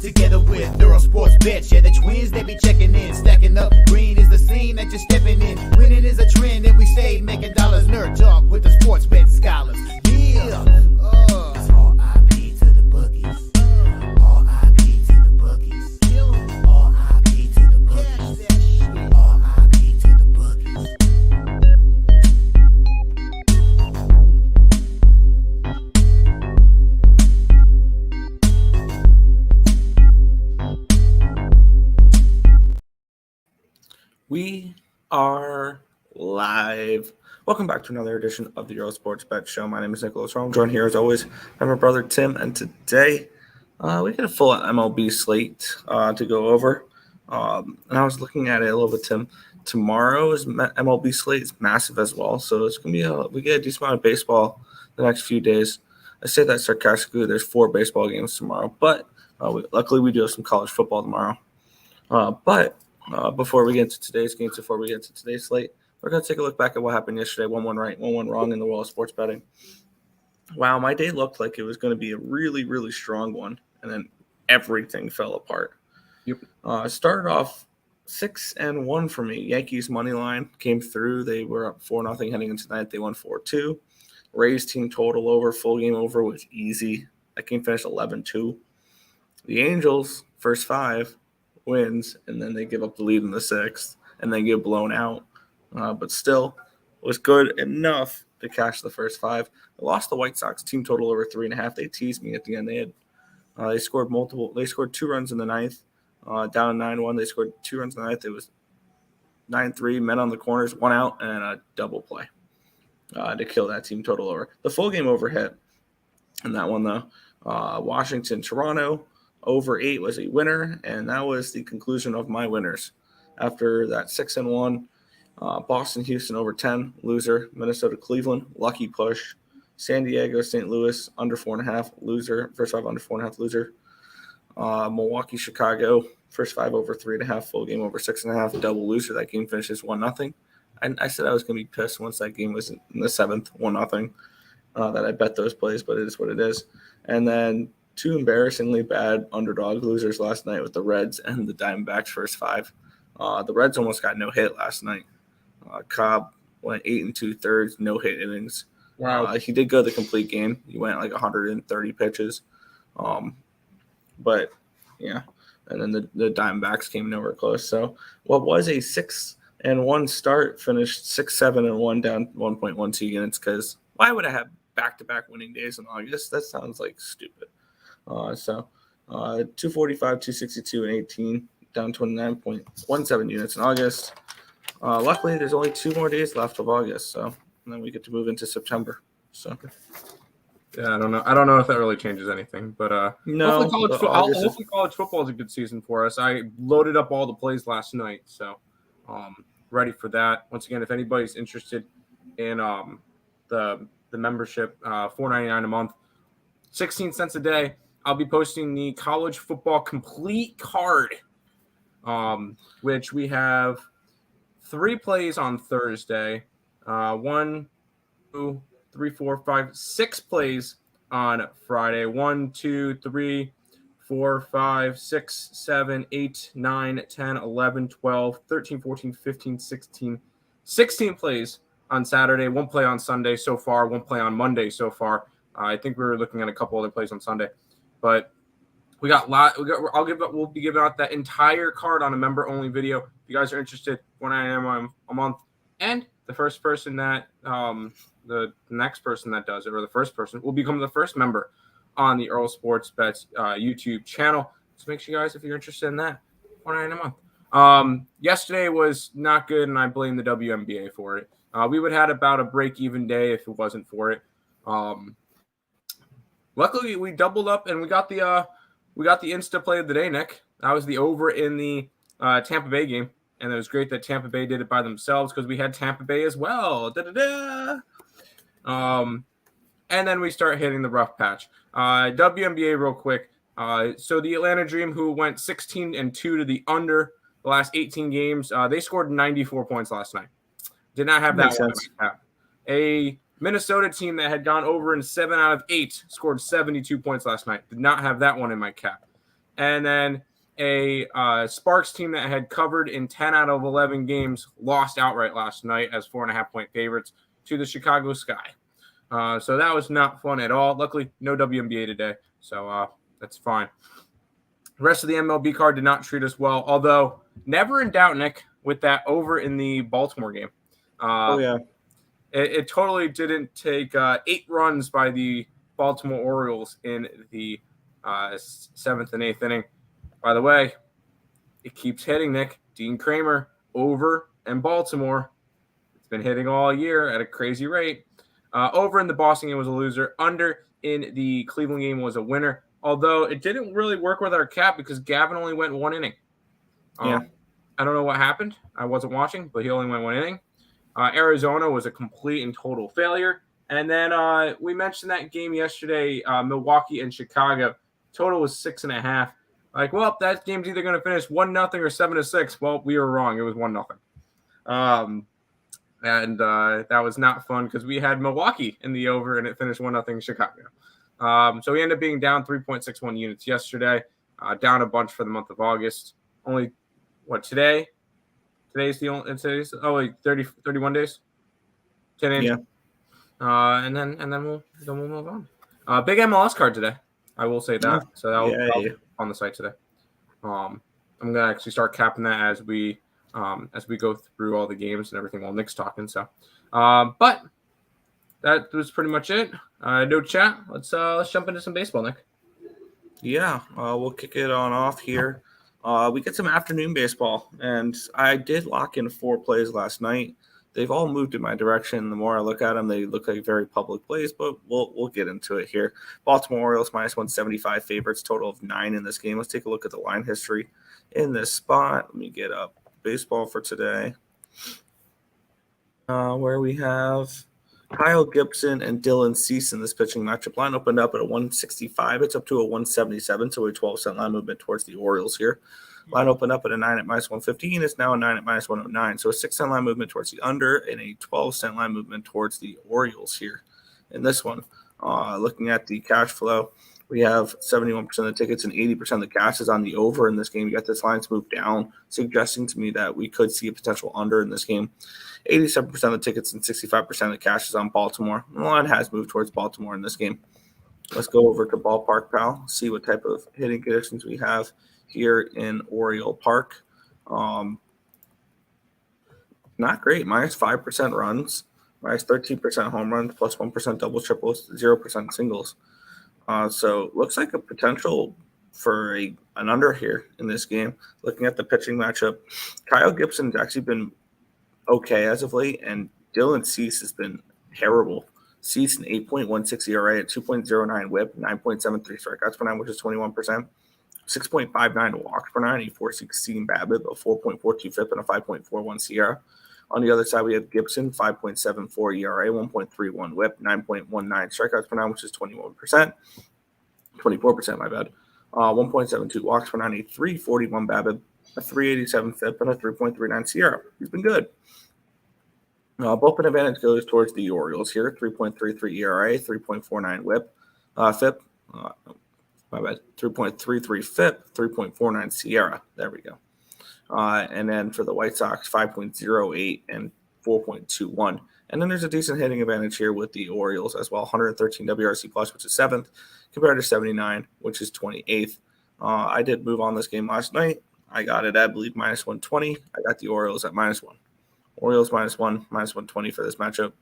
together with Earle Sports Bets. Yeah, the twins, they be checking in, stacking up. Green is the scene that you're stepping in. Winning is a trend, and we stay making dollars. Nerd talk with the sports bet scholars. Yeah. It's R.I.P. to the bookies. R.I.P. to the bookies. R.I.P. to the bookies. R.I.P. to the bookies. We are live. Welcome back to another edition of the Earle Sports Bet Show. My name is Nicholas Rome. Joined here as always by my brother Tim, and today we got a full MLB slate to go over. And I was looking at it a little bit, Tim. Tomorrow's MLB slate is massive as well, so it's gonna be we get a decent amount of baseball the next few days. I say that sarcastically. There's 4 baseball games tomorrow, but luckily we do have some college football tomorrow. Before we get into today's games, before we get to today's slate, we're going to take a look back at what happened yesterday. 1-1 right, 1-1 wrong in the world of sports betting. Wow, my day looked like it was going to be a really, really strong one, and then everything fell apart. Yep. Started off 6-1 for me. Yankees money line came through. They were up 4-0 heading into tonight. They won 4-2. Rays team total over, full game over was easy. That game finished 11-2. The Angels, first 5 wins, and then they give up the lead in the 6th, and then get blown out. But still, was good enough to cash the first 5. They lost the White Sox team total over 3.5. They teased me at the end. They scored multiple. They scored 2 runs in the 9th, down 9-1. They scored 2 runs in the 9th. It was 9-3. Men on the corners, 1 out, and a double play to kill that team total over. The full game over hit in that one though. Washington, Toronto. Over 8 was a winner, and that was the conclusion of my winners. After that 6-1, Boston, Houston over 10, loser. Minnesota, Cleveland, lucky push. San Diego, St. Louis, under 4.5, loser. First 5 under 4.5, loser. Milwaukee, Chicago, first 5 over 3.5, full game over 6.5, double loser. That game finishes 1-0. I said I was going to be pissed once that game was in the 7th, 1-0, that I bet those plays, but it is what it is. And then 2 embarrassingly bad underdog losers last night with the Reds and the Diamondbacks first 5. The Reds almost got no hit last night. Cobb went 8 2/3, no hit innings. Wow. He did go the complete game. He went like 130 pitches. But yeah, and then the Diamondbacks came nowhere close. So what was a 6-1 start finished 6-7-1 down 1.12 units, because why would I have back-to-back winning days in August? That sounds like stupid. 245, 262, and 18, down 29.17 units in August. Luckily, there's only 2 more days left of August, so and then we get to move into September. So, Yeah, I don't know if that really changes anything, but no. Hopefully college football is a good season for us. I loaded up all the plays last night, so ready for that. Once again, if anybody's interested in the membership, $4.99 a month, 16 cents a day. I'll be posting the college football complete card, which we have 3 plays on Thursday. 1, 2, 3, 4, 5, 6 plays on Friday. 1, 2, 3, 4, 5, 6, 7, 8, 9, 10, 11, 12, 13, 14, 15, 16. 16 plays on Saturday. 1 play on Sunday so far. 1 play on Monday so far. I think we were looking at a couple other plays on Sunday, but we got we'll be giving out that entire card on a member-only video. If you guys are interested, $1.99 a month, and the first person that the next person that does it, or the first person, will become the first member on the Earle Sports Bets YouTube channel. So make sure you guys, if you're interested in that, $1.99 a month. Yesterday was not good, and I blame the WNBA for it. We would have had about a break-even day if it wasn't for it. Luckily, we doubled up and we got the Insta play of the day, Nick. That was the over in the Tampa Bay game, and it was great that Tampa Bay did it by themselves because we had Tampa Bay as well. And then we start hitting the rough patch. WNBA real quick. So the Atlanta Dream, who went 16-2 to the under the last 18 games, they scored 94 points last night. Did not have that one in my cap. A Minnesota team that had gone over in 7 out of 8 scored 72 points last night. Did not have that one in my cap. And then a Sparks team that had covered in 10 out of 11 games lost outright last night as 4.5-point favorites to the Chicago Sky. So that was not fun at all. Luckily, no WNBA today, so that's fine. The rest of the MLB card did not treat us well, although never in doubt, Nick, with that over in the Baltimore game. Oh, yeah. It totally didn't take 8 runs by the Baltimore Orioles in the 7th and 8th inning. By the way, it keeps hitting, Nick. Dean Kramer, over in Baltimore. It's been hitting all year at a crazy rate. Over in the Boston game was a loser. Under in the Cleveland game was a winner. Although it didn't really work with our cap because Gavin only went 1 inning. Yeah. I don't know what happened. I wasn't watching, but he only went 1 inning. Arizona was a complete and total failure. And then we mentioned that game yesterday, Milwaukee and Chicago. Total was 6.5. Like, well, that game's either going to finish 1-0 or 7-6. Well, we were wrong. It was 1-0. And that was not fun because we had Milwaukee in the over and it finished 1-0 Chicago. So we ended up being down 3.61 units yesterday, down a bunch for the month of August. Only today? Today's 31 days. 10 days. Yeah. And then we'll move on. Big MLS card today. I will say that. So that'll be on the site today. I'm gonna actually start capping that as we go through all the games and everything while Nick's talking. So, but that was pretty much it. No chat. Let's jump into some baseball, Nick. Yeah, we'll kick it on off here. We get some afternoon baseball, and I did lock in 4 plays last night. They've all moved in my direction. The more I look at them, they look like very public plays, but we'll get into it here. Baltimore Orioles -175 favorites, total of 9 in this game. Let's take a look at the line history in this spot. Let me get up baseball for today, where we have Kyle Gibson and Dylan Cease in this pitching matchup. Line opened up at a 165. It's up to a 177, so a 12-cent line movement towards the Orioles here. Line opened up at a 9 at -115. It's now a 9 at -109. So a 6-cent line movement towards the under and a 12-cent line movement towards the Orioles here in this one. Looking at the cash flow, we have 71% of the tickets and 80% of the cash is on the over in this game. You got this line's moved down, suggesting to me that we could see a potential under in this game. 87% of the tickets and 65% of the cash is on Baltimore. The line has moved towards Baltimore in this game. Let's go over to Ballpark Pal, see what type of hitting conditions we have here in Oriole Park. Not great. -5% runs, -13% home runs, +1% doubles, triples, 0% singles. So looks like a potential for an under here in this game. Looking at the pitching matchup, Kyle Gibson's actually been okay as of late, and Dylan Cease has been terrible. Cease an 8.16 ERA at 2.09 WHIP, 9.73 strikeouts per 9, which is 21%. 6.59 walks per 9, a 4.16 BABIP, a 4.42 FIP, and a 5.41 SIERA. On the other side, we have Gibson, 5.74 ERA, 1.31 WHIP, 9.19 strikeouts per 9, which is 24%, my bad. 1.72 walks per 9, a 3.41 BABIP, a 3.87 FIP, and a 3.39 SIERA. He's been good. Bullpen advantage goes towards the Orioles here, 3.33 ERA, 3.49 WHIP, FIP. My bad, 3.33 FIP, 3.49 SIERA. There we go. And then for the White Sox, 5.08 and 4.21. And then there's a decent hitting advantage here with the Orioles as well. 113 WRC plus, which is 7th, compared to 79, which is 28th. I did move on this game last night. I got it, I believe, -120. I got the Orioles at -1. Orioles -1, -120 for this matchup.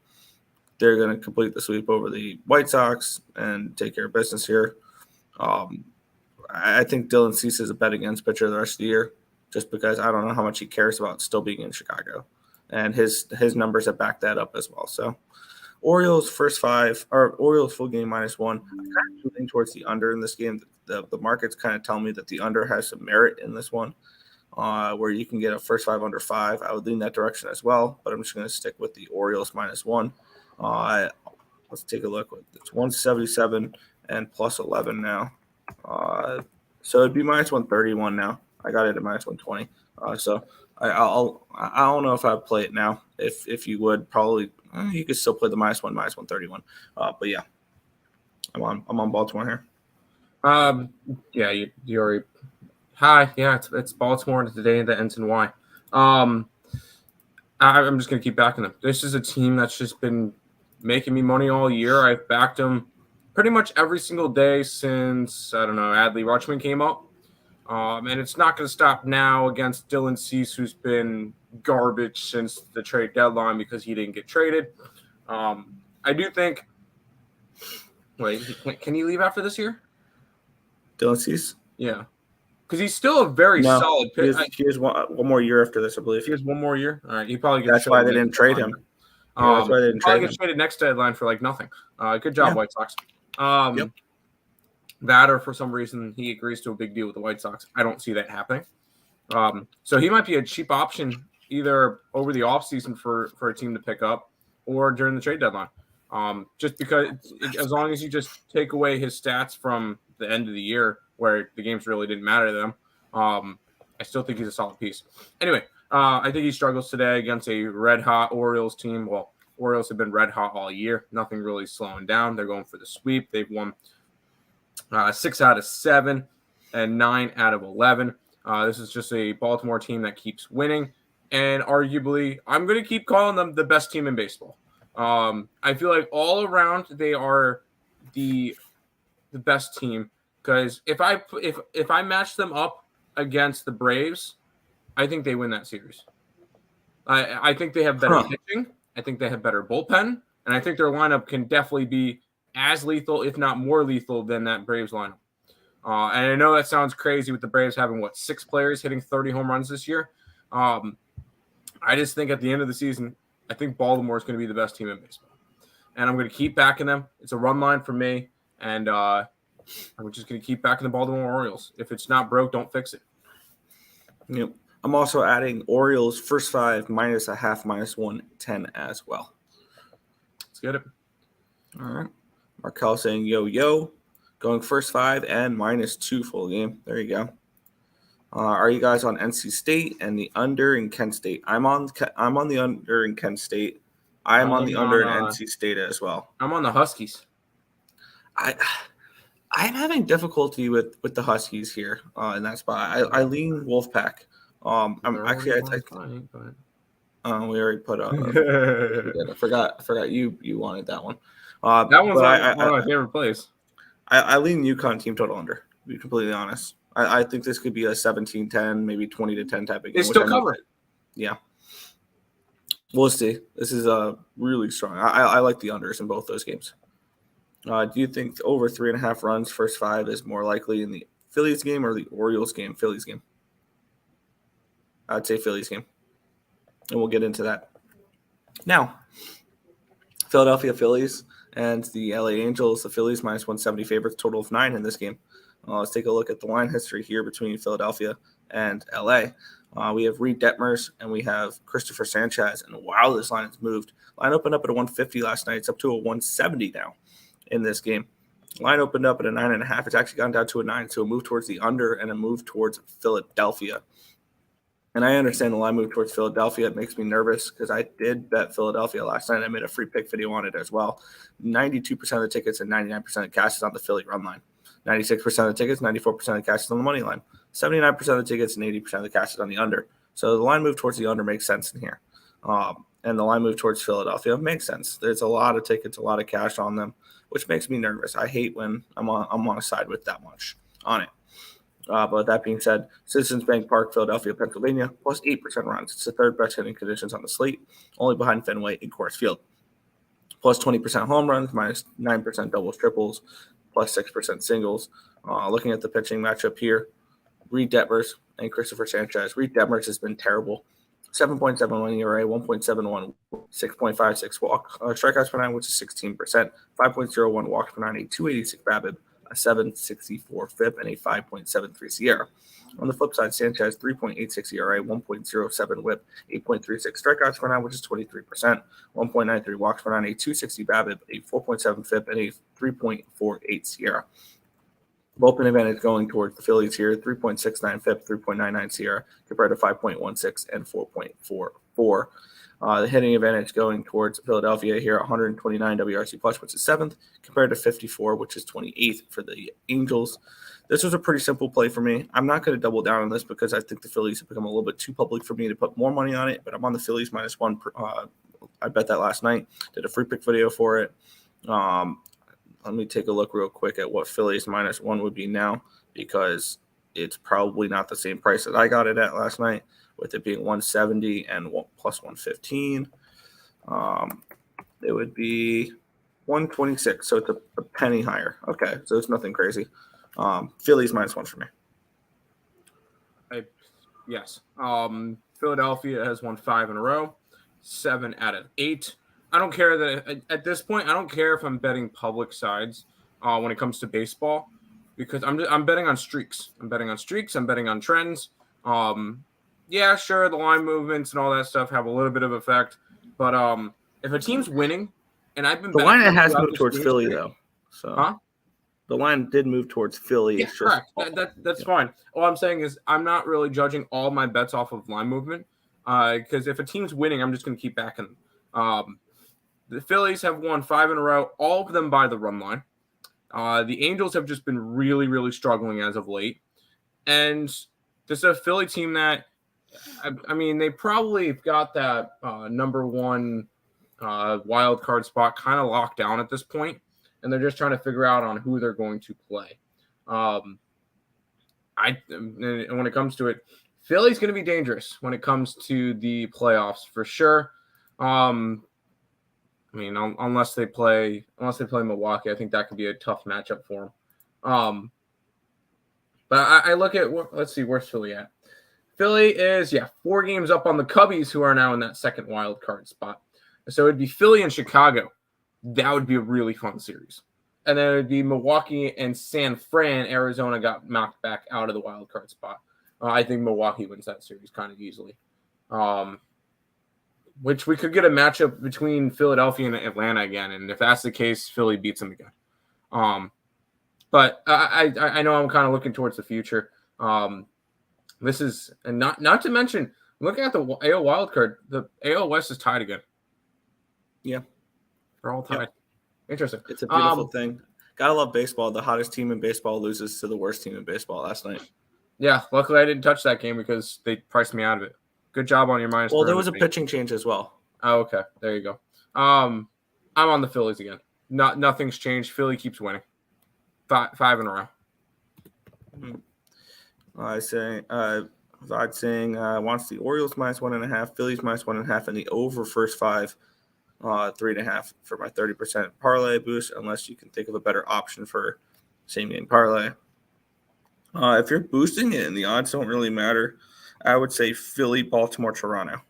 They're going to complete the sweep over the White Sox and take care of business here. I think Dylan Cease is a bet against pitcher the rest of the year, just because I don't know how much he cares about still being in Chicago, and his numbers have backed that up as well. So Orioles first 5, or Orioles full game -1. I'm kind of moving towards the under in this game. The markets kind of tell me that the under has some merit in this one, where you can get a first 5 under 5. I would lean that direction as well, but I'm just going to stick with the Orioles -1. Let's take a look. It's 177 and +11 now. So it'd be -131 now. I got it at -120. So I don't know if I'd play it now. If you would, probably you could still play the -1, -131. But yeah, I'm on Baltimore here. Yeah, you already. Hi, yeah, it's Baltimore today that ends in Y. I'm just gonna keep backing them. This is a team that's just been making me money all year. I've backed them pretty much every single day since I don't know Adley Rutschman came up. And it's not going to stop now against Dylan Cease, who's been garbage since the trade deadline because he didn't get traded. I do think. Wait, can he leave after this year? Dylan Cease? Yeah, because he's still a very solid pick. He has one more year after this, I believe. He has one more year. All right, he probably gets. That's why they didn't trade him. Yeah, that's why they didn't trade him. Gets traded next deadline for like nothing. Good job, White Sox. Yep. That or for some reason he agrees to a big deal with the White Sox. I don't see that happening. So he might be a cheap option either over the offseason for a team to pick up or during the trade deadline. Just because as long as you just take away his stats from the end of the year where the games really didn't matter to them, I still think he's a solid piece. Anyway, I think he struggles today against a red-hot Orioles team. Well, Orioles have been red-hot all year. Nothing really slowing down. They're going for the sweep. They've won 6 out of 7 and 9 out of 11. This is just a Baltimore team that keeps winning. And arguably, I'm going to keep calling them the best team in baseball. I feel like all around they are the best team because if I match them up against the Braves, I think they win that series. I think they have better pitching. I think they have better bullpen, and I think their lineup can definitely be as lethal, if not more lethal, than that Braves lineup. And I know that sounds crazy with the Braves having 6 players hitting 30 home runs this year. I just think at the end of the season, I think Baltimore is going to be the best team in baseball. And I'm going to keep backing them. It's a run line for me. And I'm just going to keep backing the Baltimore Orioles. If it's not broke, don't fix it. Yep. I'm also adding Orioles first 5 minus a half minus 110 as well. Let's get it. All right. Markel saying yo, going first 5 and -2 full game. There you go. Are you guys on NC State and the under in Kent State? I'm on the under in Kent State. I'm on the under in NC State as well. I'm on the Huskies. I'm having difficulty with the Huskies here in that spot. I lean Wolfpack. We already put up. I forgot you wanted that one. That one's one of my favorite plays. I lean UConn team total under, to be completely honest. I think this could be a 17-10, maybe 20-10 type of game. They still cover it. Yeah. We'll see. This is really strong. I like the unders in both those games. Do you think over 3.5 runs first 5 is more likely in the Phillies game or the Orioles game? Phillies game. I'd say Phillies game. And we'll get into that. Now, Philadelphia Phillies and the LA Angels, the Phillies -170 favorites, total of 9 in this game. Let's take a look at the line history here between Philadelphia and LA. We have Reed Detmers and we have Christopher Sanchez. And wow, this line has moved. Line opened up at a 150 last night. It's up to a 170 now in this game. Line opened up at a 9.5. It's actually gone down to a 9. So a move towards the under and a move towards Philadelphia. And I understand the line move towards Philadelphia. It makes me nervous because I did bet Philadelphia last night. I made a free pick video on it as well. 92% of the tickets and 99% of cash is on the Philly run line. 96% of the tickets, 94% of the cash is on the money line. 79% of the tickets and 80% of the cash is on the under. So the line move towards the under makes sense in here. And the line move towards Philadelphia makes sense. There's a lot of tickets, a lot of cash on them, which makes me nervous. I hate when I'm on a side with that much on it. But that being said, Citizens Bank Park, Philadelphia, Pennsylvania, plus 8% runs. It's the third best hitting conditions on the slate, only behind Fenway and Coors Field. Plus 20% home runs, minus 9% doubles, triples, plus 6% singles. Looking at the pitching matchup here, Reed Detmers and Christopher Sanchez. Reed Detmers has been terrible. 7.71 ERA, 1.71, 6.56 walk. Strikeouts per 9, which is 16%. 5.01 walks per 9, a 286 BABIP, a 7.64 FIP, and a 5.73 SIERA. On the flip side, Sanchez, 3.86 ERA, 1.07 WHIP, 8.36 strikeouts per 9, which is 23%, 1.93 walks per 9, a 260 BABIP, a 4.7 FIP, and a 3.48 SIERA. Bullpen advantage going towards the Phillies here, 3.69 FIP, 3.99 SIERA, compared to 5.16 and 4.44. The hitting advantage going towards Philadelphia here, 129 WRC plus, which is 7th, compared to 54, which is 28th for the Angels. This was a pretty simple play for me. I'm not going to double down on this because I think the Phillies have become a little bit too public for me to put more money on it, but I'm on the Phillies -1. I bet that last night. Did a free pick video for it. Let me take a look real quick at what Phillies -1 would be now, because it's probably not the same price that I got it at last night, with it being 170 and plus 115. It would be 126, so it's a penny higher. Okay, so it's nothing crazy. Phillies -1 for me. Yes. Philadelphia has won 5 in a row, 7 out of 8. I don't care that at this point. I don't care if I'm betting public sides when it comes to baseball, because I'm betting on streaks. I'm betting on trends. Yeah, sure, the line movements and all that stuff have a little bit of effect, but if a team's winning, and I've been the line has moved towards Philly though, so the line did move towards Philly. Yeah, correct. That's fine. All I'm saying is I'm not really judging all my bets off of line movement, because if a team's winning, I'm just going to keep backing them. The Phillies have won 5 in a row, all of them by the run line. The Angels have just been really, really struggling as of late. And this is a Philly team that, I mean, they probably got that number 1 wild card spot kind of locked down at this point, and they're just trying to figure out on who they're going to play. And when it comes to it, Philly's going to be dangerous when it comes to the playoffs for sure. I mean, unless they play Milwaukee, I think that could be a tough matchup for them. But I look at let's see, where's Philly at? Philly is 4 games up on the Cubbies, who are now in that second wild card spot. So it'd be Philly and Chicago. That would be a really fun series. And then it would be Milwaukee and San Fran. Arizona got knocked back out of the wild card spot. I think Milwaukee wins that series kind of easily. Which we could get a matchup between Philadelphia and Atlanta again, and if that's the case, Philly beats them again. But I know I'm kind of looking towards the future. This is, and not to mention, looking at the AL wild card, the AL West is tied again. Yeah, they're all tied. Yep. Interesting. It's a beautiful thing. Gotta love baseball. The hottest team in baseball loses to the worst team in baseball last night. Yeah, luckily I didn't touch that game because they priced me out of it. Good job on your minus. Well, there was a pitching change as well. Oh, okay. There you go. I'm on the Phillies again. Nothing's changed. Philly keeps winning. 5 in a row. I'd saying wants the Orioles -1.5, Phillies -1.5, and the over first 5, 3.5 for my 30% parlay boost, unless you can think of a better option for same game parlay. If you're boosting it and the odds don't really matter, I would say Philly, Baltimore, Toronto.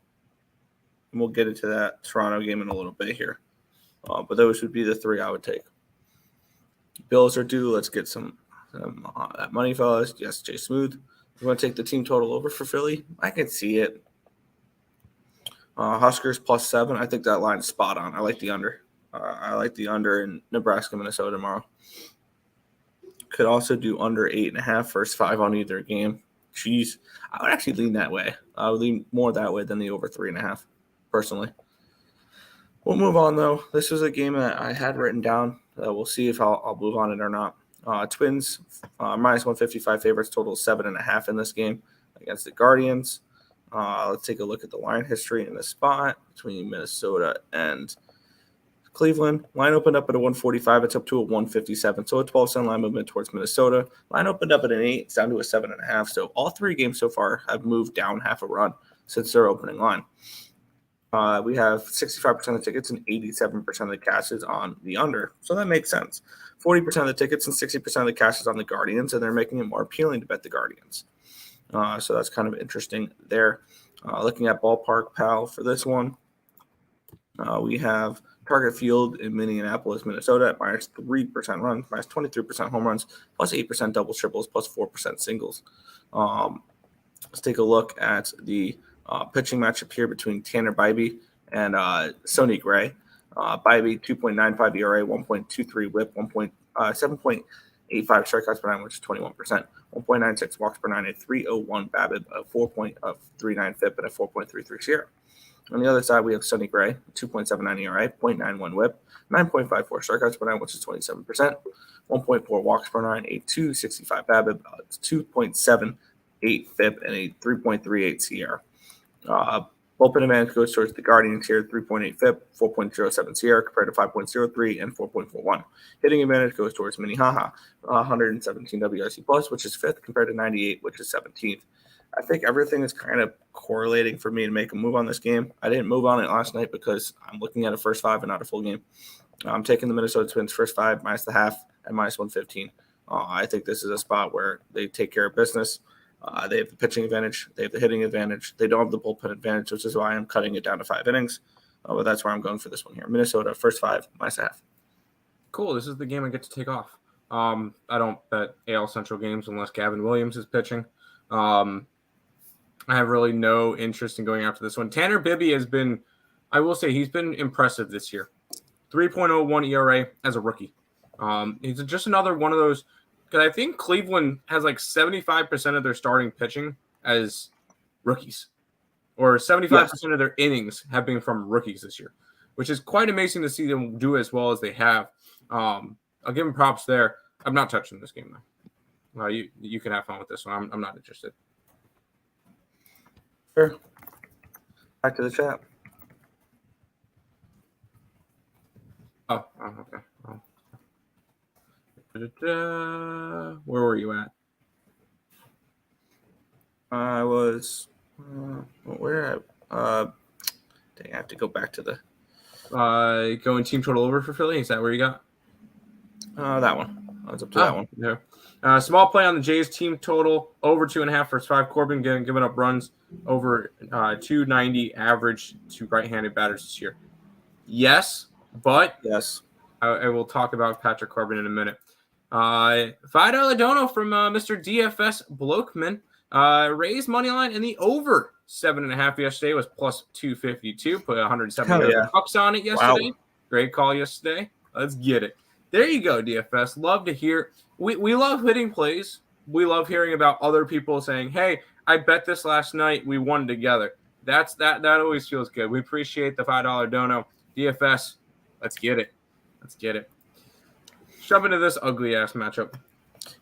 And we'll get into that Toronto game in a little bit here. But those would be the 3 I would take. Bills are due. Let's get some money, fellas. Yes, Jay Smooth. You want to take the team total over for Philly? I can see it. Huskers +7. I think that line is spot on. I like the under. I like the under in Nebraska, Minnesota tomorrow. Could also do under 8.5, first 5 on either game. Jeez, I would actually lean that way. I would lean more that way than the over 3.5, personally. We'll move on, though. This was a game that I had written down. We'll see if I'll move on it or not. Twins, -155 favorites, total 7.5 in this game against the Guardians. Let's take a look at the line history in this spot between Minnesota and Cleveland. Line opened up at a 145. It's up to a 157. So a 12-cent line movement towards Minnesota. Line opened up at an 8. It's down to a 7.5. So all 3 games so far have moved down half a run since their opening line. We have 65% of the tickets and 87% of the cashes on the under. So that makes sense. 40% of the tickets and 60% of the cashes on the Guardians, and they're making it more appealing to bet the Guardians. So that's kind of interesting there. Looking at Ballpark Pal for this one, we have Target Field in Minneapolis, Minnesota at -3% runs, -23% home runs, +8% doubles, triples, +4% singles. Let's take a look at the pitching matchup here between Tanner Bybee and Sonny Gray. Bybee, 2.95 ERA, 1.23 whip, 7.85 strikeouts per 9, which is 21%, 1.96 walks per 9, a 3.01 BABIP, a 4.39 FIP, and a 4.33 SIERA. On the other side, we have Sonny Gray, 2.79 ERA, 0.91 WHIP, 9.54 strikeouts per nine, which is 27%, 1.4 walks per nine, a 2.65 BABIP, 2.78 FIP, and a 3.38 CR. Bullpen advantage goes towards the Guardians here, 3.8 FIP, 4.07 CR compared to 5.03 and 4.41. Hitting advantage goes towards Minnehaha, 117 WRC plus, which is 5th compared to 98, which is 17th. I think everything is kind of correlating for me to make a move on this game. I didn't move on it last night because I'm looking at a first five and not a full game. I'm taking the Minnesota Twins first five minus the half and minus 115. I think this is a spot where they take care of business. They have the pitching advantage. They have the hitting advantage. They don't have the bullpen advantage, which is why I'm cutting it down to 5 innings. But that's where I'm going for this one here. Minnesota, first five, minus a half. Cool. This is the game I get to take off. I don't bet AL Central games unless Gavin Williams is pitching. I have really no interest in going after this one. Tanner Bibby has been, I will say, he's been impressive this year. 3.01 ERA as a rookie. He's just another one of those, because I think Cleveland has like 75% of their starting pitching as rookies, or 75% of their innings have been from rookies this year, which is quite amazing to see them do as well as they have. I'll give them props there. I'm not touching this game, though. You can have fun with this one. I'm not interested. Sure. Back to the chat. Oh, okay. Where were you at? I was where? Dang, I have to go back to the Going team total over for Philly. Is that where you got? that one. I was up to that one. Yeah. Small play on the Jays team total over 2.5 for 5. Corbin giving up runs over 290 average to right-handed batters this year. Yes, but Yes. I will talk about Patrick Corbin in a minute. $5 dono from Mr. DFS Blokman. Raised money line in the over 7.5 yesterday was plus 252. Put 170 bucks on it yesterday. Wow. Great call yesterday. Let's get it. There you go, DFS. Love to hear. We love hitting plays. We love hearing about other people saying, "Hey, I bet this last night. We won together." That always feels good. We appreciate the $5 dono. DFS. Let's get it. Let's get it. Shove into this ugly ass matchup.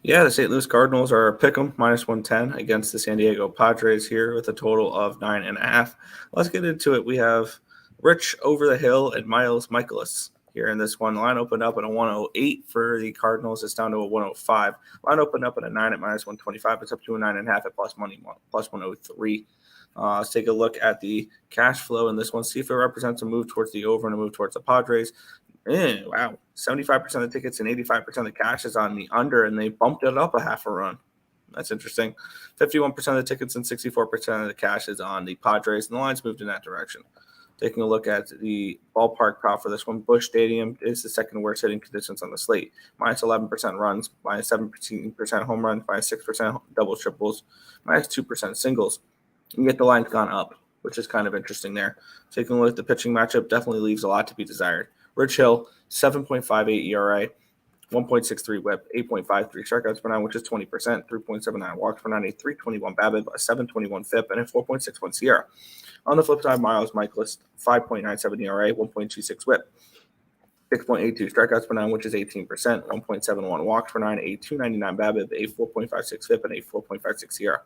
Yeah, the St. Louis Cardinals are pick'em minus 110 against the San Diego Padres here with a total of 9.5. Let's get into it. We have Rich Over the Hill and Miles Michaelis here in this one. Line opened up at a 108 for the Cardinals. It's down to a 105. Line opened up at a 9 at minus 125. It's up to a 9.5 at plus 103. Let's take a look at the cash flow in this one. See if it represents a move towards the over and a move towards the Padres. Wow. 75% of the tickets and 85% of the cash is on the under, and they bumped it up a half a run. That's interesting. 51% of the tickets and 64% of the cash is on the Padres, and the lines moved in that direction. Taking a look at the ballpark prop for this one, Busch Stadium is the second worst hitting conditions on the slate. Minus 11% runs, minus 17% home runs, minus 6% doubles, triples, minus 2% singles. And yet the line's gone up, which is kind of interesting there. Taking a look at the pitching matchup, definitely leaves a lot to be desired. Rich Hill, 7.58 ERA, 1.63 WHIP, 8.53 strikeouts per nine, which is 20%, 3.79 walks per nine, a 3.21 BABIP, a 7.21 FIP, and a 4.61 SIERA. On the flip side, Miles Michaelis, 5.97 ERA, 1.26 WHIP, 6.82 strikeouts per nine, which is 18%, 1.71 walks per nine, a 2.99 BABIP, a 4.56 FIP, and a 4.56 SIERA.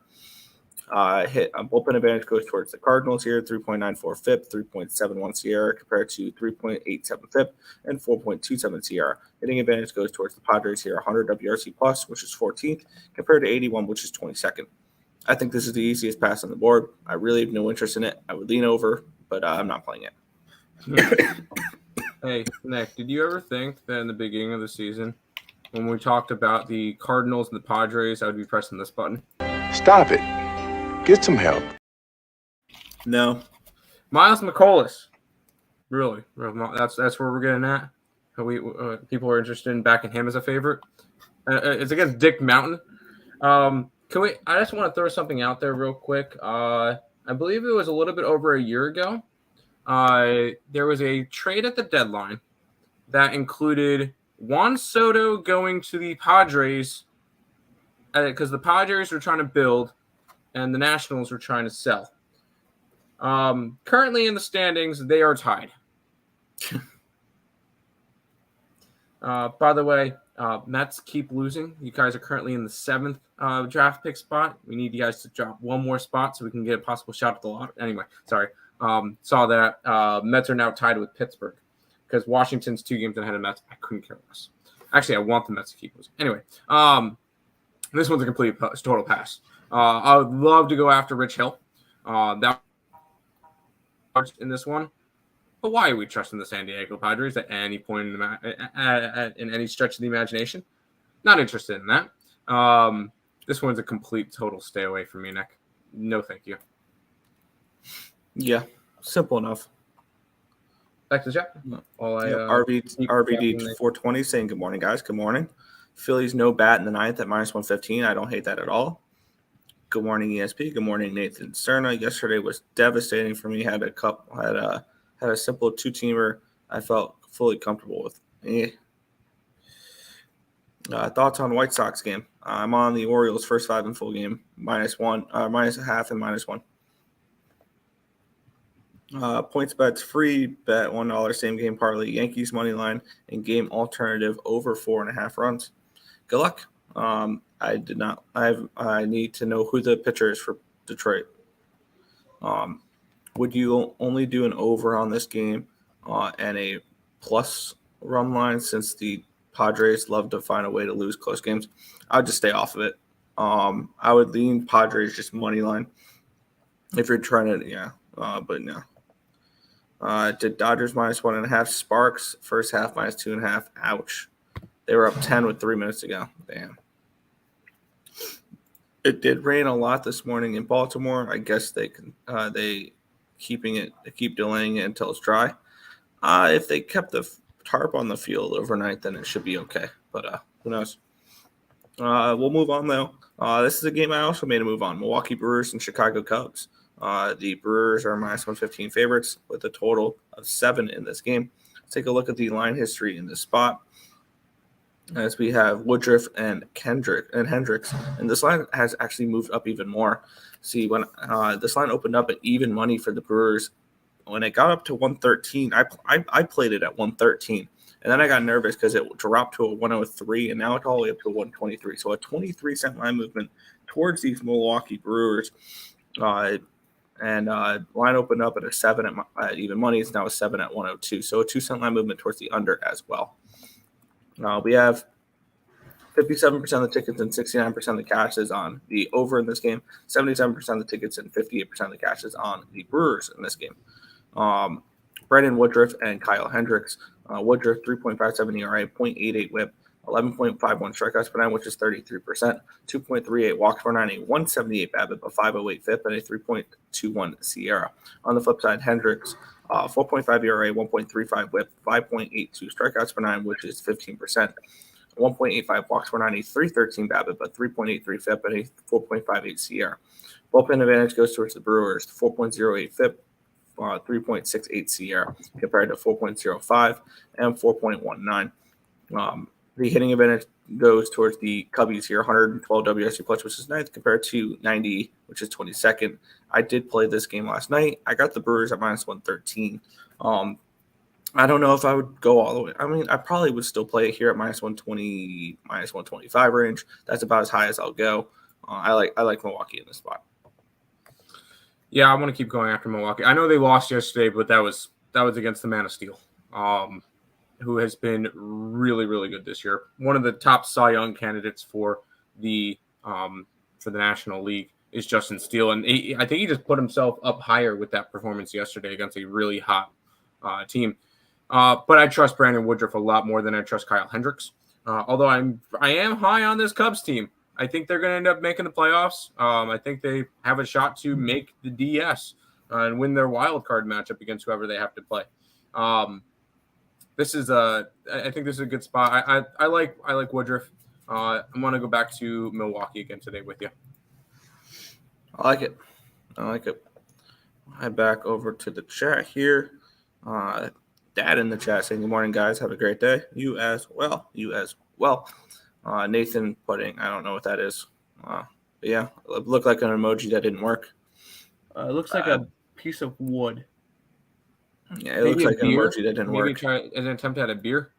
Bullpen advantage goes towards the Cardinals here, 3.94 FIP, 3.71 SIERA compared to 3.87 FIP and 4.27 SIERA. Hitting advantage goes towards the Padres here, 100 WRC plus, which is 14th, compared to 81, which is 22nd. I think this is the easiest pass on the board. I really have no interest in it. I would lean over, but I'm not playing it. Hey, Nick, did you ever think that in the beginning of the season, when we talked about the Cardinals and the Padres, I would be pressing this button? Stop it. Get some help. No. Miles Michaelis. Really? That's where we're getting at. People are interested in backing him as a favorite. It's against Dick Mountain. I just want to throw something out there real quick. I believe it was a little bit over a year ago. There was a trade at the deadline that included Juan Soto going to the Padres because the Padres were trying to build and the Nationals were trying to sell. Currently in the standings, they are tied. By the way, Mets keep losing. You guys are currently in the 7th draft pick spot. We need you guys to drop one more spot so we can get a possible shot at the lottery. Anyway, sorry. Saw that Mets are now tied with Pittsburgh because Washington's 2 games ahead of Mets. I couldn't care less. Actually, I want the Mets to keep losing. Anyway, this one's a complete total pass. I would love to go after Rich Hill. That in this one. But why are we trusting the San Diego Padres at any point in any stretch of the imagination? Not interested in that. This one's a complete total stay away from me, Nick. No, thank you. Yeah, simple enough. Back to the chat. RVD 420 saying good morning, guys. Good morning. Phillies no bat in the 9th at -115. I don't hate that at all. Good morning, ESP. Good morning, Nathan Cerna. Yesterday was devastating for me. Had a simple 2-teamer I felt fully comfortable with. Thoughts on White Sox game? I'm on the Orioles first 5 in full game, -1, -0.5 and -1. Points bets free, bet $1 same game parlay, Yankees money line, and game alternative over 4.5 runs. Good luck. I need to know who the pitcher is for Detroit. Would you only do an over on this game and a plus run line since the Padres love to find a way to lose close games? I would just stay off of it. I would lean Padres just money line if you're trying to, but no. Did Dodgers -1.5, Sparks first half -2.5. Ouch. They were up 10 with 3 minutes to go. Damn. It did rain a lot this morning in Baltimore. I guess they keep delaying it until it's dry. If they kept the tarp on the field overnight, then it should be okay. But who knows? We'll move on though. This is a game I also made a move on. Milwaukee Brewers and Chicago Cubs. The Brewers are -115 favorites with a total of 7 in this game. Let's take a look at the line history in this spot. As we have Woodruff and Hendricks, and this line has actually moved up even more. See, when this line opened up at even money for the Brewers, when it got up to 113, I played it at 113, and then I got nervous because it dropped to a 103, and now it's all the way up to 123. So a 23-cent line movement towards these Milwaukee Brewers, and line opened up at a 7 at even money. It's now a 7 at 102. So a 2-cent line movement towards the under as well. We have 57% of the tickets and 69% of the cash is on the over in this game. 77% of the tickets and 58% of the cash is on the Brewers in this game. Brandon Woodruff and Kyle Hendricks. Woodruff 3.57 ERA, 0.88 WHIP, 11.51 strikeouts per 9, which is 33%. 2.38 walks per 9, a 178 BABIP, a 508 FIP, and a 3.21 SIERA. On the flip side, Hendricks. 4.5 ERA, 1.35 WHIP, 5.82 strikeouts per 9, which is 15%. 1.85 walks per 9, a 313 BABIP, a 3.83 FIP, and a 4.58 SIERA. Bullpen advantage goes towards the Brewers, 4.08 FIP, 3.68 SIERA, compared to 4.05 and 4.19. The hitting advantage goes towards the Cubbies here, 112 WRC plus, which is 9th, compared to 90, which is 22nd. I did play this game last night. I got the Brewers at -113. I don't know if I would go all the way. I mean, I probably would still play it here at -120, -125 range. That's about as high as I'll go. I like Milwaukee in this spot. Yeah, I want to keep going after Milwaukee. I know they lost yesterday, but that was against the Man of Steel, who has been really, really good this year. One of the top Cy Young candidates for the National League is Justin Steele, and I think he just put himself up higher with that performance yesterday against a really hot team. But I trust Brandon Woodruff a lot more than I trust Kyle Hendricks. Although I am high on this Cubs team. I think they're going to end up making the playoffs. I think they have a shot to make the DS and win their wild card matchup against whoever they have to play. I think this is a good spot. I like Woodruff. I want to go back to Milwaukee again today with you. I like it. Head back over to the chat here. Dad in the chat saying, good morning, guys. Have a great day. You as well. Nathan putting, I don't know what that is. But yeah, it looked like an emoji that didn't work. It looks like a piece of wood. Yeah, it looks like an emoji that didn't Maybe work. try as an attempt at a beer.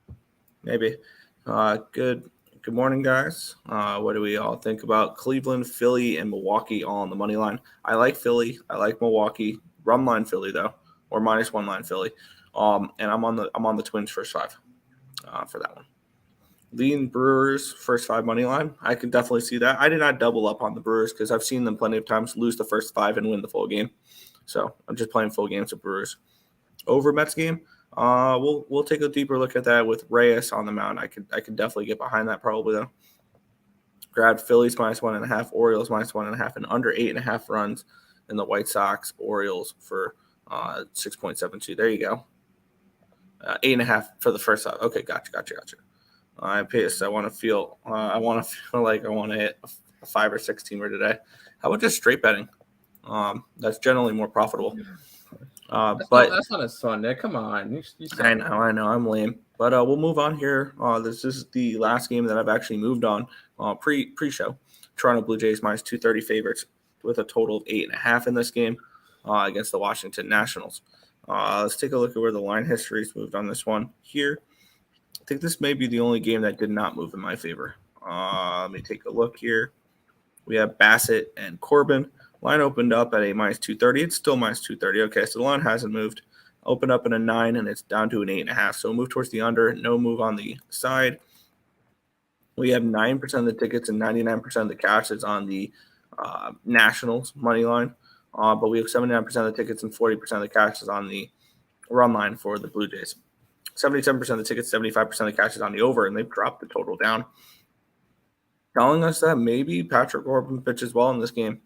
Maybe. Good morning, guys. What do we all think about Cleveland, Philly, and Milwaukee all on the money line? I like Philly. I like Milwaukee. Run line Philly though, or -1 line Philly. And I'm on the Twins first 5 for that one. Lean Brewers first 5 money line. I can definitely see that. I did not double up on the Brewers because I've seen them plenty of times lose the first 5 and win the full game. So I'm just playing full games of Brewers. Over Mets game. We'll take a deeper look at that with Reyes on the mound. I could definitely get behind that probably though. Grabbed Phillies -1.5, Orioles -1.5, and under 8.5 runs in the White Sox Orioles for 6.72. There you go. 8.5 for the first side. Okay, gotcha. I'm pissed. I want to feel like I want to hit a 5 or 6 teamer today. How about just straight betting? That's generally more profitable. That's not as fun, Nick. Come on. I know. I'm lame. But we'll move on here. This is the last game that I've actually moved on pre-show. Toronto Blue Jays -230 favorites with a total of 8.5 in this game against the Washington Nationals. Let's take a look at where the line history's moved on this one here. I think this may be the only game that did not move in my favor. Let me take a look here. We have Bassett and Corbin. Line opened up at a -230. It's still -230. Okay, so the line hasn't moved. Opened up in a 9, and it's down to an 8.5. So move towards the under. No move on the side. We have 9% of the tickets and 99% of the cash is on the Nationals money line. But we have 79% of the tickets and 40% of the cash is on the run line for the Blue Jays. 77% of the tickets, 75% of the cash is on the over, and they've dropped the total down. Telling us that maybe Patrick Corbin pitches well in this game.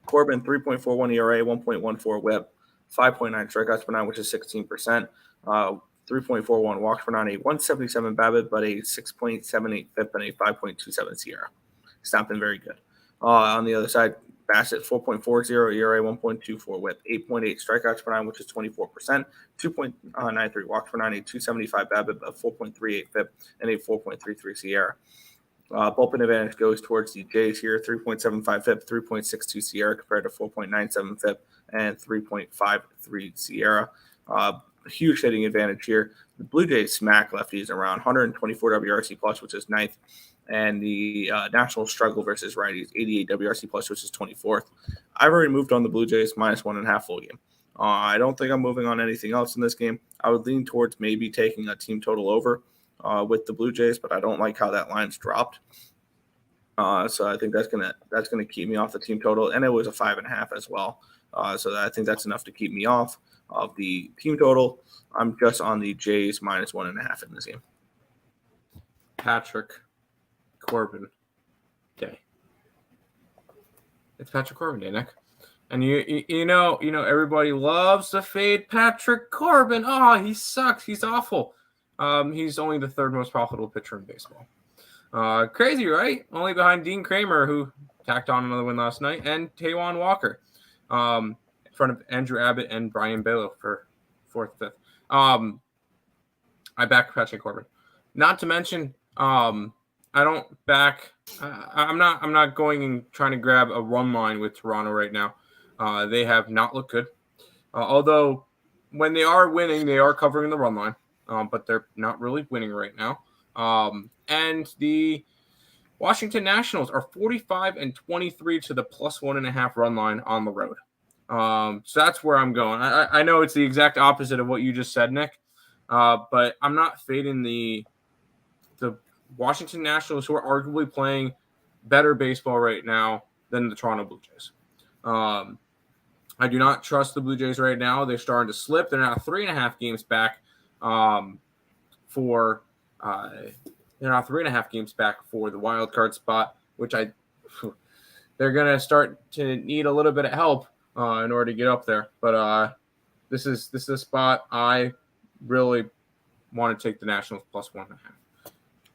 Corbin, 3.41 ERA, 1.14 whip, 5.9 strikeouts per 9, which is 16%. 3.41 walks per 9, a 177 BABIP, but a 6.78 FIP and a 5.27 SIERA. It's not been very good. On the other side, Bassett, 4.40 ERA, 1.24 whip, 8.8 strikeouts per 9, which is 24%, 2.93 walks per 9, a 275 BABIP, a 4.38 FIP, and a 4.33 SIERA. Bullpen advantage goes towards the Jays here, 3.75 FIP, 3.62 SIERA compared to 4.97 FIP and 3.53 SIERA. Huge hitting advantage here. The Blue Jays smack lefties around 124 WRC plus, which is 9th. And the Nationals struggle versus righties, 88 WRC plus, which is 24th. I've already moved on the Blue Jays -1.5 full game. I don't think I'm moving on anything else in this game. I would lean towards maybe taking a team total over with the Blue Jays, but I don't like how that line's dropped. So I think that's gonna keep me off the team total, and it was a 5.5 as well. So I think that's enough to keep me off of the team total. I'm just on the Jays -1.5 in this game. Patrick Corbin Day. It's Patrick Corbin Day, Nick. And you know everybody loves to fade Patrick Corbin. Oh, he sucks. He's awful. He's only the 3rd most profitable pitcher in baseball. Crazy, right? Only behind Dean Kramer, who tacked on another win last night, and Taijuan Walker. In front of Andrew Abbott and Brian Balow for 4th, 5th. I back Patrick Corbin. Not to mention, I don't back. I'm not going and trying to grab a run line with Toronto right now. They have not looked good. Although when they are winning, they are covering the run line. But they're not really winning right now. And the Washington Nationals are 45-23 to the +1.5 run line on the road. So that's where I'm going. I know it's the exact opposite of what you just said, Nick. But I'm not fading the Washington Nationals, who are arguably playing better baseball right now than the Toronto Blue Jays. I do not trust the Blue Jays right now. They're starting to slip. They're now 3.5 games back for the wild card spot, which they're gonna start to need a little bit of help in order to get up there. But this is a spot I really want to take the Nationals +1.5.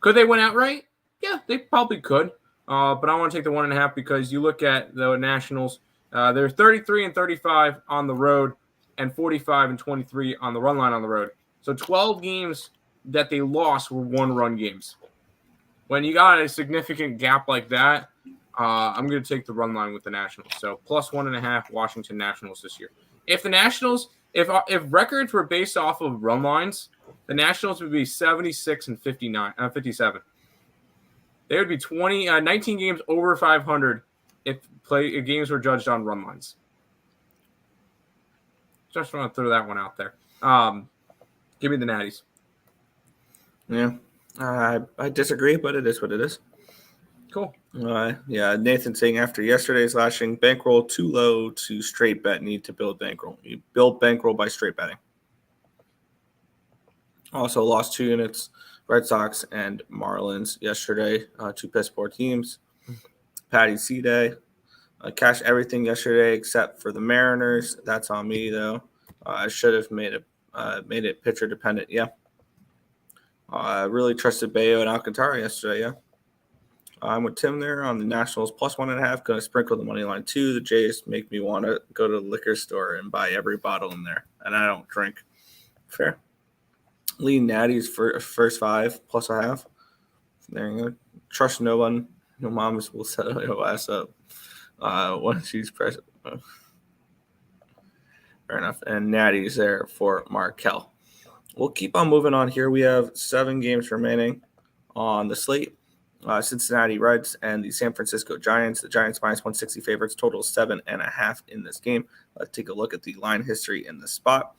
Could they win outright? Yeah, they probably could. But I want to take the 1.5 because you look at the Nationals, they're 33-35 on the road and 45-23 on the run line on the road. So 12 games that they lost were 1-run games. When you got a significant gap like that, I'm going to take the run line with the Nationals. So +1.5 Washington Nationals this year. If the Nationals, if records were based off of run lines, the Nationals would be 76 and 57. They would be 19 games over 500 if games were judged on run lines. Just want to throw that one out there. Give me the Natties. Yeah, I disagree, but it is what it is. Cool. Yeah, Nathan saying after yesterday's lashing, bankroll too low to straight bet. Need to build bankroll. You build bankroll by straight betting. Also lost 2 units, Red Sox and Marlins yesterday, 2 piss poor teams. Patty C Day. Cashed everything yesterday except for the Mariners. That's on me, though. I should have made it pitcher dependent. Yeah. I really trusted Bayo and Alcantara yesterday. Yeah. I'm with Tim there on the Nationals +1.5. Going to sprinkle the money line too. The Jays make me want to go to the liquor store and buy every bottle in there, and I don't drink. Fair. Lean Natty's for first 5 +0.5. There you go. Trust no one. No mamas will set your ass up when she's present. Fair enough. And Natty's there for Markel. We'll keep on moving on here. We have 7 games remaining on the slate. Cincinnati Reds and the San Francisco Giants. The Giants -160 favorites, total 7.5 in this game. Let's take a look at the line history in the spot.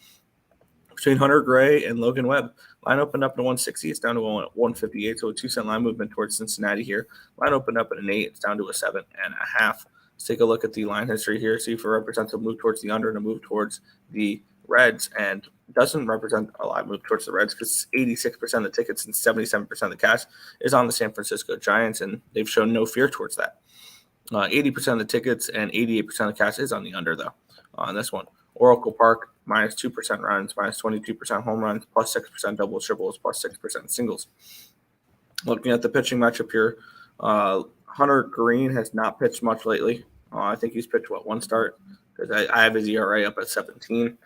Between Hunter Gray and Logan Webb. Line opened up at 160. It's down to 158, so a 2-cent line movement towards Cincinnati here. Line opened up at an 8. It's down to a 7.5. Let's take a look at the line history here, see if it represents a move towards the under and a move towards the Reds, and doesn't represent a lot of move towards the Reds because 86% of the tickets and 77% of the cash is on the San Francisco Giants, and they've shown no fear towards that. 80% of the tickets and 88% of the cash is on the under, though, on this one. Oracle Park, -2% runs, -22% home runs, +6% doubles, triples, +6% singles. Looking at the pitching matchup here, Hunter Green has not pitched much lately. I think he's pitched, one start? Because I have his ERA up at 17.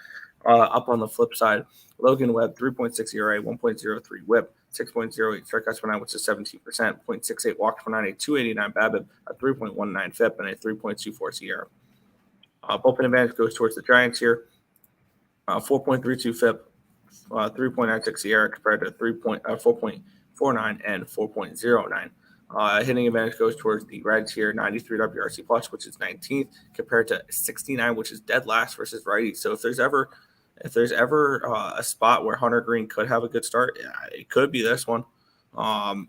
Up on the flip side, Logan Webb, 3.6 ERA, 1.03 whip, 6.08 strikeouts per 9, which is 17%, 0.68 walks per 9, a 289 BABIP, a 3.19 FIP, and a 3.24 SIERA. Bullpen advantage goes towards the Giants here. 4.32 FIP, 3.96 SIERA compared to 4.49 and 4.09. Hitting advantage goes towards the Reds here, 93 WRC plus, which is 19th, compared to 69, which is dead last versus righties. So if there's ever a spot where Hunter Green could have a good start, it could be this one. How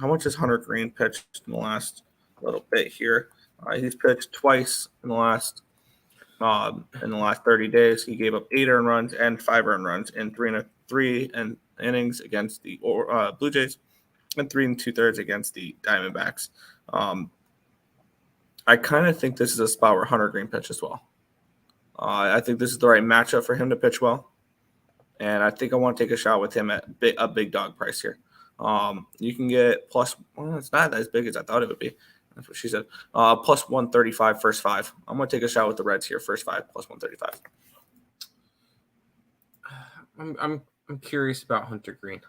much has Hunter Green pitched in the last little bit here? He's pitched twice in the last 30 days. He gave up 8 earned runs and 5 earned runs in 3 innings against the Blue Jays, and 3 2/3 against the Diamondbacks. I kind of think this is a spot where Hunter Green pitches well. I think this is the right matchup for him to pitch well, and I think I want to take a shot with him at a big dog price here. You can get it's not as big as I thought it would be. That's what she said. +135 first 5. I'm going to take a shot with the Reds here, first 5, +135. I'm curious about Hunter Green.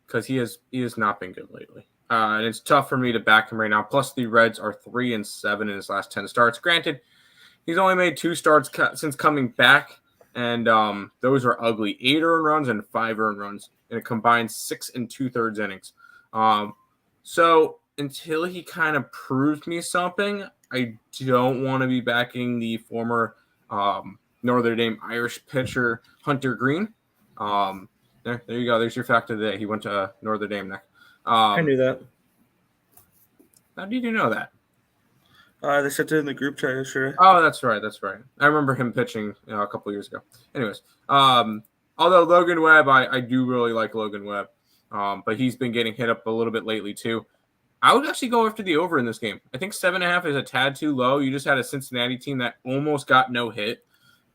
Because he has not been good lately. And it's tough for me to back him right now. Plus, the Reds are 3-7 in his last 10 starts. Granted, he's only made 2 starts since coming back, and those are ugly. 8 earned runs and 5 earned runs in a combined 6 2/3 innings. So until he kind of proves me something, I don't want to be backing the former Notre Dame Irish pitcher Hunter Green. There you go. There's your fact of the day. He went to Notre Dame next. I knew that. How did you know that? They sent it in the group chat yesterday. Oh, that's right. I remember him pitching a couple years ago. Anyways, although Logan Webb, I do really like Logan Webb, but he's been getting hit up a little bit lately too. I would actually go after the over in this game. I think 7.5 is a tad too low. You just had a Cincinnati team that almost got no hit.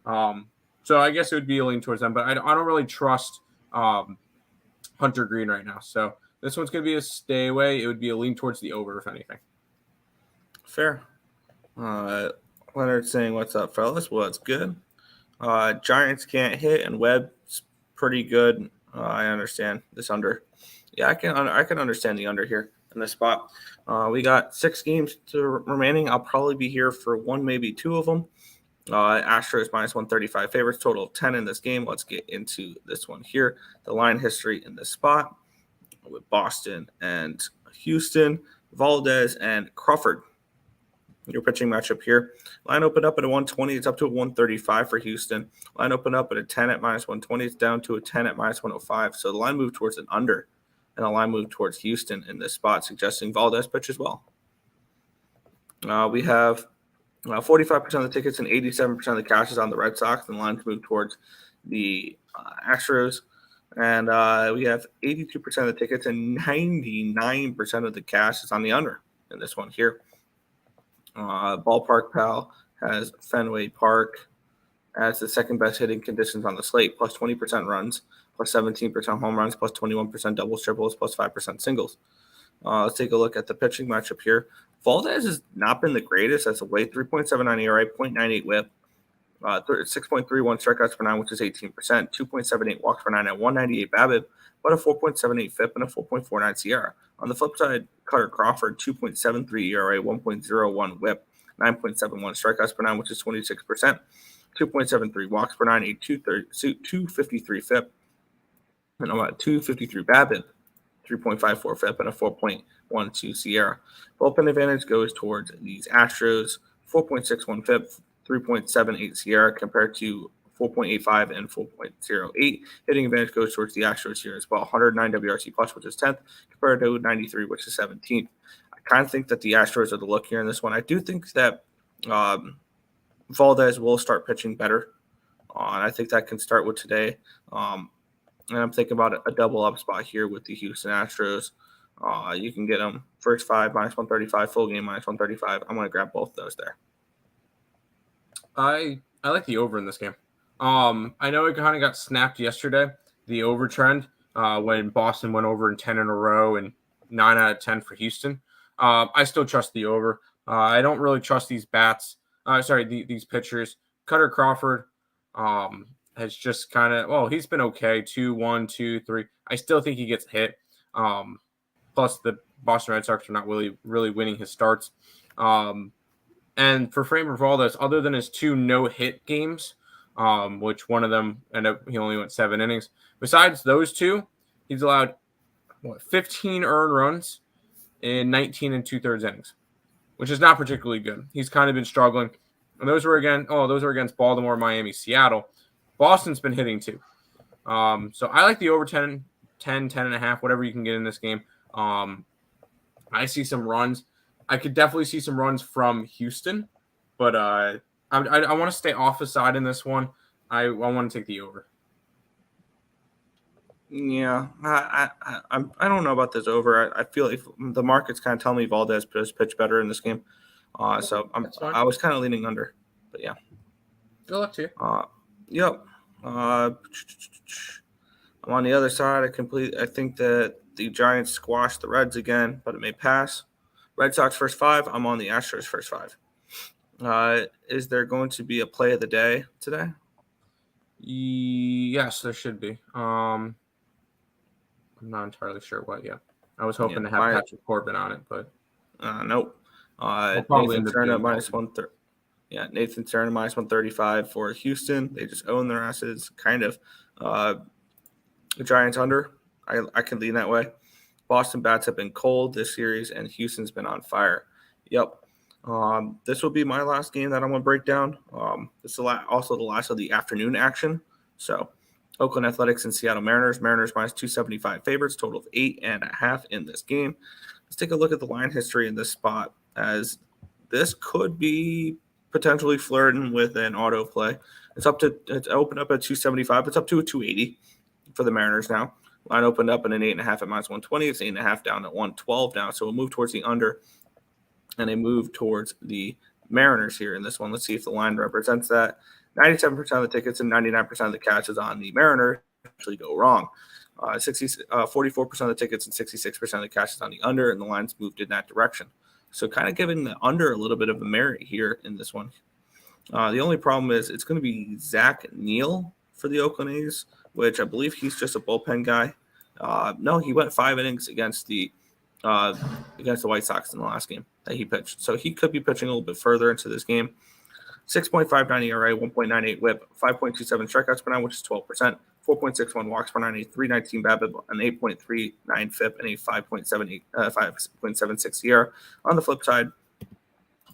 So I guess it would be a lean towards them, but I don't really trust Hunter Green right now. So this one's going to be a stay away. It would be a lean towards the over, if anything. Fair. Leonard saying, "What's up, fellas?" Well, it's good. Giants can't hit, and Webb's pretty good. I understand this under. Yeah, I can understand the under here. in this spot. We got 6 games remaining. I'll probably be here for 1, maybe 2 of them. Astros minus 135 favorites, total of 10 in this game. Let's get into this one here. The line history in this spot with Boston and Houston, Valdez and Crawford. Your pitching matchup here. Line opened up at a 120. It's up to a 135 for Houston. Line opened up at a 10 at minus 120. It's down to a 10 at minus 105. So the line moved towards an under, and the line moved towards Houston in this spot, suggesting Valdez pitch as well. We have 45% of the tickets and 87% of the cash is on the Red Sox, and the lines move towards the Astros. And we have 82% of the tickets and 99% of the cash is on the under in this one here. Ballpark Pal has Fenway Park as the second best hitting conditions on the slate, plus 20% runs, plus 17% home runs, plus 21% doubles, triples, plus 5% singles. Let's take a look at the pitching matchup here. Valdez has not been the greatest as of late. 3.79 ERA, 0.98 WHIP, 6.31 strikeouts per 9, which is 18%, 2.78 walks per 9 at 198 BABIP, but a 4.78 FIP and a 4.49 SIERA. On the flip side, Cutter Crawford, 2.73 ERA, 1.01 WHIP, 9.71 strikeouts per 9, which is 26%, 2.73 walks per 9, a 253 FIP, and a 253 BABIP, 3.54 FIP, and a 4.12 SIERA. Bullpen advantage goes towards these Astros, 4.61 FIP, 3.78 SIERA compared to 4.85 and 4.08. Hitting advantage goes towards the Astros here as well. 109 WRC plus, which is 10th, compared to 93, which is 17th. I kind of think that the Astros are the look here in this one. I do think that Valdez will start pitching better. And I think that can start with today. And I'm thinking about a double up spot here with the Houston Astros. You can get them first 5, minus 135, full game, minus 135. I'm going to grab both those there. I like the over in this game. I know it kind of got snapped yesterday, the over trend, when Boston went over in 10 in a row and 9 out of 10 for Houston. I still trust the over. I don't really trust these bats. These pitchers. Cutter Crawford has just kind of, he's been okay. 2, 1, 2, 3. I still think he gets hit. Plus, the Boston Red Sox are not really winning his starts. And for Framber Valdez, other than his 2 no-hit games, which one of them he only went 7 innings. Besides those 2, he's allowed 15 earned runs in 19 and 2/3 innings, which is not particularly good. He's kind of been struggling. And those were against Baltimore, Miami, Seattle. Boston's been hitting too. So I like the over 10 and a half, whatever you can get in this game. I see some runs. I could definitely see some runs from Houston, but I want to stay off the side in this one. I want to take the over. Yeah, I don't know about this over. I feel like the market's kind of telling me Valdez does pitch better in this game. So I was kind of leaning under, but yeah. Good luck to you. Yep. I'm on the other side. I think that the Giants squashed the Reds again, but it may pass. Red Sox first 5. I'm on the Astros first 5. Is there going to be a play of the day today? Yes, there should be. I'm not entirely sure what yet. I was hoping to have Patrick Corbin on it, but nope. Nathan Turner at minus 130. Yeah, Nathan Turner minus 135 for Houston. They just own their asses, kind of. The Giants under. I can lean that way. Boston bats have been cold this series, and Houston's been on fire. Yep. This will be my last game that I'm going to break down. This is also the last of the afternoon action. So, Oakland Athletics and Seattle Mariners. Mariners minus 275 favorites, total of 8.5 in this game. Let's take a look at the line history in this spot, as this could be potentially flirting with an auto play. It's opened up at 275. It's up to a 280 for the Mariners now. Line opened up at an 8.5 at minus 120. It's 8.5 down at 112 now. So we'll move towards the under, and a move towards the Mariners here in this one. Let's see if the line represents that. 97% of the tickets and 99% of the cash is on the Mariners. Actually go wrong. 44% of the tickets and 66% of the cash is on the under, and the line's moved in that direction. So kind of giving the under a little bit of a merit here in this one. The only problem is it's going to be Zach Neal for the Oakland A's, which I believe he's just a bullpen guy. No, he went 5 innings against the against the White Sox in the last game that he pitched. So he could be pitching a little bit further into this game. 6.59 ERA, 1.98 WHIP, 5.27 strikeouts per nine, which is 12%, 4.61 walks per nine, a 3.19 BABIP, an 8.39 FIP, and a 5.76 ERA. On the flip side,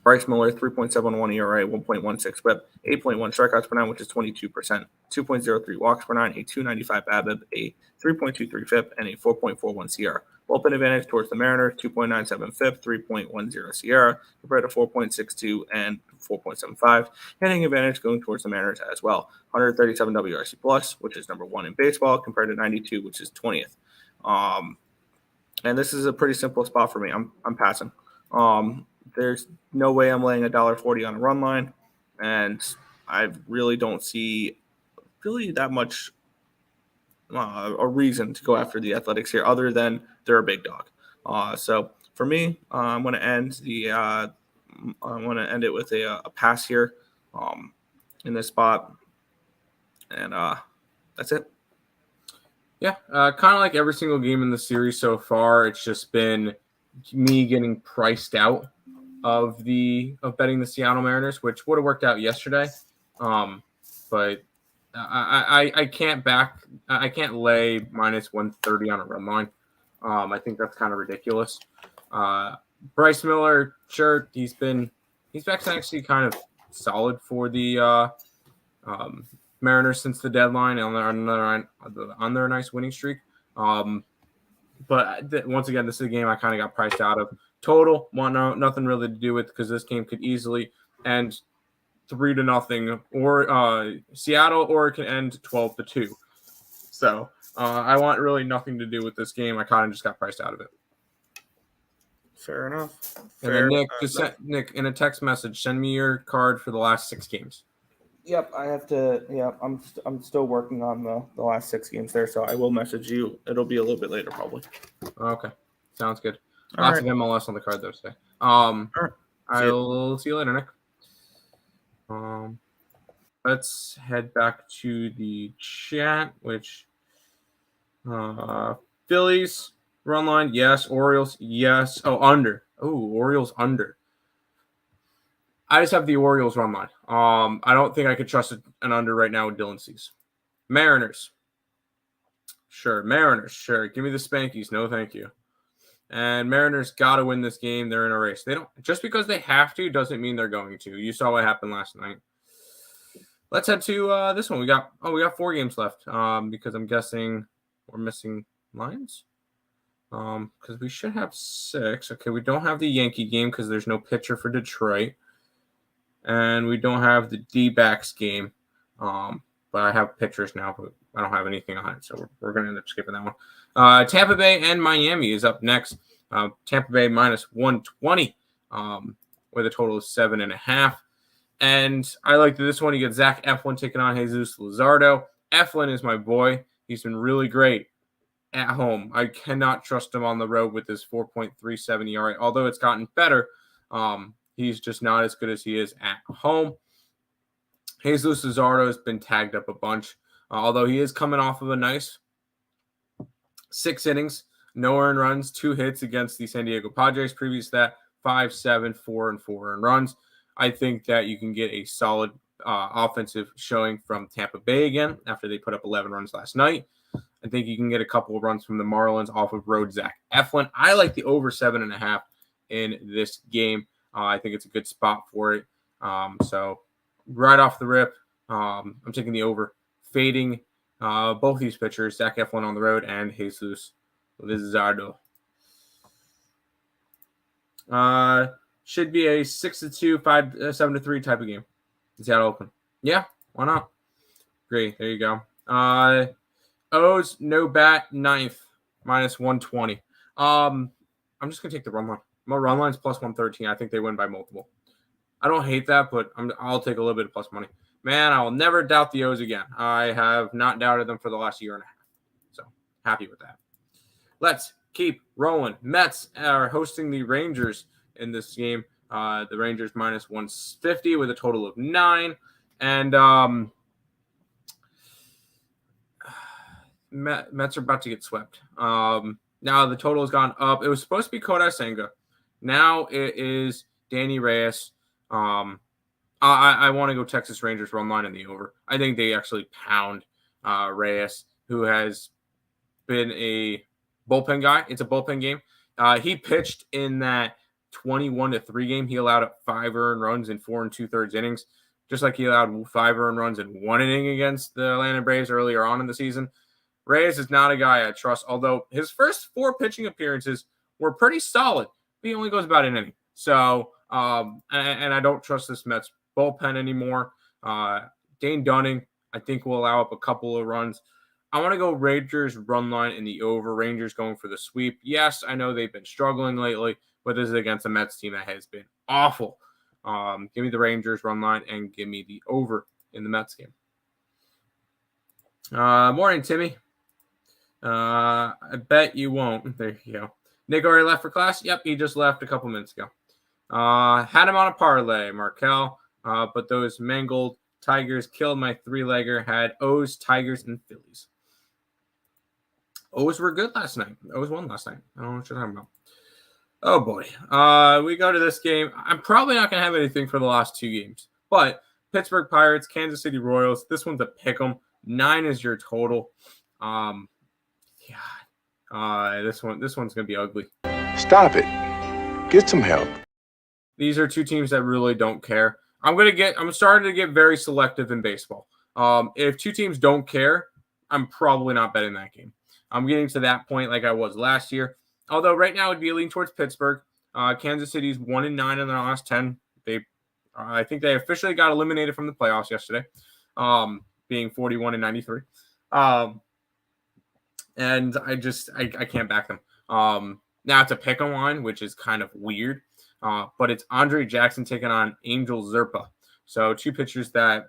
Bryce Miller, 3.71 ERA, 1.16 WHIP, 8.1 strikeouts per nine, which is 22%, 2.03 walks per nine, a 2.95 BABIP, a 3.23 FIP, and a 4.41 SIERA. Bullpen advantage towards the Mariners, 2.97 FIP, 3.10 SIERA, compared to 4.62 and 4.75. Hitting advantage going towards the Mariners as well. 137 WRC plus, which is number 1 in baseball, compared to 92, which is 20th. And this is a pretty simple spot for me. I'm passing. There's no way I'm laying $1.40 on a run line, and I really don't see really that much a reason to go after the Athletics here, other than they're a big dog. So for me, I'm going to end it with a pass here in this spot, and that's it. Yeah, kind of like every single game in the series so far, it's just been me getting priced out of betting the Seattle Mariners, which would have worked out yesterday, but I can't lay minus 130 on a run line. I think that's kind of ridiculous. Bryce Miller, sure, he's been actually kind of solid for the Mariners since the deadline on their nice winning streak. But once again, this is a game I kind of got priced out of. Total, nothing really to do with, because this game could easily end 3-0 or Seattle, or it can end 12-2. So I want really nothing to do with this game. I kind of just got priced out of it. Fair enough. And then Nick, in a text message, send me your card for the last 6 games. Yep, I have to. Yeah, I'm still working on the last 6 games there, so I will message you. It'll be a little bit later, probably. Okay, sounds good. All Lots right. of MLS on the card though today. Right. I'll see you later, Nick. Let's head back to the chat, which Phillies run line, yes. Orioles, yes. Oh, under. Oh, Orioles under. I just have the Orioles run line. I don't think I could trust an under right now with Dylan Cease. Mariners. Sure. Mariners. Sure. Give me the Spankies. No, thank you. And Mariners got to win this game. They're in a race. They don't, just because they have to doesn't mean they're going to. You saw what happened last night. Let's head to this one. We got 4 games left. Because I'm guessing we're missing lines. Because we should have 6. Okay, we don't have the Yankee game because there's no pitcher for Detroit. And we don't have the D-backs game. But I have pitchers now, but I don't have anything on it. So we're going to end up skipping that one. Tampa Bay and Miami is up next. Tampa Bay minus 120 with a total of 7.5. And I like this one. You get Zach Eflin taking on Jesus Luzardo. Eflin is my boy. He's been really great at home. I cannot trust him on the road with his 4.37 ERA. Although it's gotten better, he's just not as good as he is at home. Jesus Luzardo has been tagged up a bunch, although he is coming off of a nice 6 innings, no earned runs, 2 hits against the San Diego Padres. Previous to that, 5-7, 4 and 4 earned runs. I think that you can get a solid offensive showing from Tampa Bay again after they put up 11 runs last night. I think you can get a couple of runs from the Marlins off of road Zach Eflin. I like the over 7.5 in this game. I think it's a good spot for it. So right off the rip, I'm taking the over, fading both these pitchers, Zach Eflin on the road and Jesus Luzardo. Should be a 6-2, 7-3 type of game. Seattle Oakland. Yeah, why not? Great. There you go. O's no bat 9th minus 120. I'm just gonna take the run line. My run line's plus 113. I think they win by multiple. I don't hate that, but I'll take a little bit of plus money. Man, I will never doubt the O's again. I have not doubted them for the last year and a half. So happy with that. Let's keep rolling. Mets are hosting the Rangers in this game. The Rangers minus 150 with a total of 9. And Mets are about to get swept. Now the total has gone up. It was supposed to be Kodai Senga. Now it is Danny Reyes. I want to go Texas Rangers run line in the over. I think they actually pound Reyes, who has been a bullpen guy. It's a bullpen game. He pitched in that 21-3 game. He allowed up 5 earned runs in 4 2/3 innings, just like he allowed 5 earned runs in 1 inning against the Atlanta Braves earlier on in the season. Reyes is not a guy I trust, although his first 4 pitching appearances were pretty solid. He only goes about an inning. So, and I don't trust this Mets bullpen anymore. Dane Dunning, I think, will allow up a couple of runs. I want to go Rangers run line in the over. Rangers going for the sweep. Yes, I know they've been struggling lately, but this is against a Mets team that has been awful. Give me the Rangers run line and give me the over in the Mets game. Morning, Timmy. I bet you won't. There you go. Nick already left for class? Yep, he just left a couple minutes ago. Had him on a parlay, Markel, but those mangled Tigers killed my 3-legger. Had O's, Tigers, and Phillies. O's were good last night. O's won last night. I don't know what you're talking about. Oh, boy. We go to this game. I'm probably not going to have anything for the last 2 games, but Pittsburgh Pirates, Kansas City Royals. This one's a pick 'em. 9 is your total. This one's going to be ugly. Stop it. Get some help. These are 2 teams that really don't care. I'm starting to get very selective in baseball. If 2 teams don't care, I'm probably not betting that game. I'm getting to that point like I was last year. Although right now it'd be leaning towards Pittsburgh. Kansas City's 1-9 in their last 10. I think they officially got eliminated from the playoffs yesterday, being 41-93. And I can't back them. Now it's a pick 'em line, which is kind of weird. But it's Andre Jackson taking on Angel Zerpa. So 2 pitchers that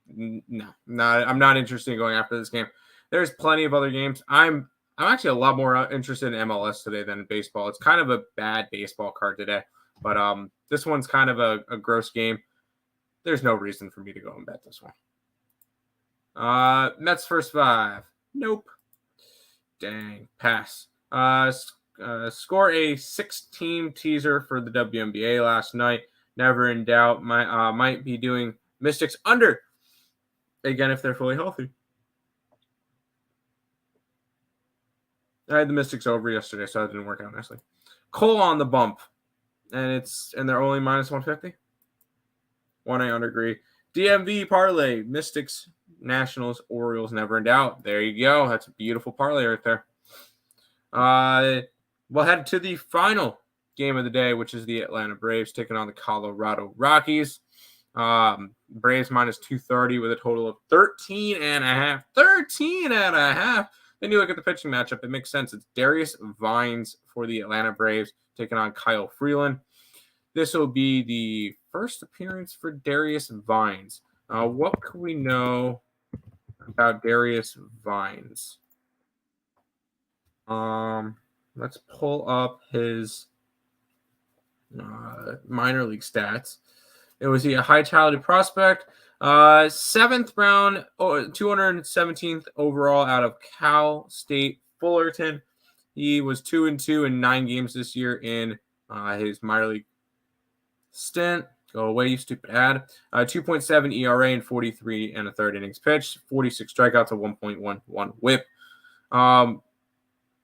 I'm not interested in going after this game. There's plenty of other games. I'm actually a lot more interested in MLS today than in baseball. It's kind of a bad baseball card today. But this one's kind of a gross game. There's no reason for me to go and bet this one. Mets first 5. Nope. Dang. Pass. Score a 6-team teaser for the WNBA last night. Never in doubt. Might be doing Mystics under. Again, if they're fully healthy. I had the Mystics over yesterday, so that didn't work out nicely. Cole on the bump. And they're only minus 150. 1 I agree. DMV parlay. Mystics, Nationals, Orioles, never in doubt. There you go. That's a beautiful parlay right there. We'll head to the final game of the day, which is the Atlanta Braves taking on the Colorado Rockies. Braves minus 230 with a total of 13.5. 13.5. Then you look at the pitching matchup. It makes sense. It's Darius Vines for the Atlanta Braves taking on Kyle Freeland. This will be the first appearance for Darius Vines. What can we know about Darius Vines? Let's pull up his minor league stats. It was a high talented prospect, 7th round, 217th overall out of Cal State Fullerton. He was 2-2 in 9 games this year in his minor league stint. Go away, you stupid ad. 2.7 ERA in 43 1/3 innings pitched, 46 strikeouts, a 1.11 whip.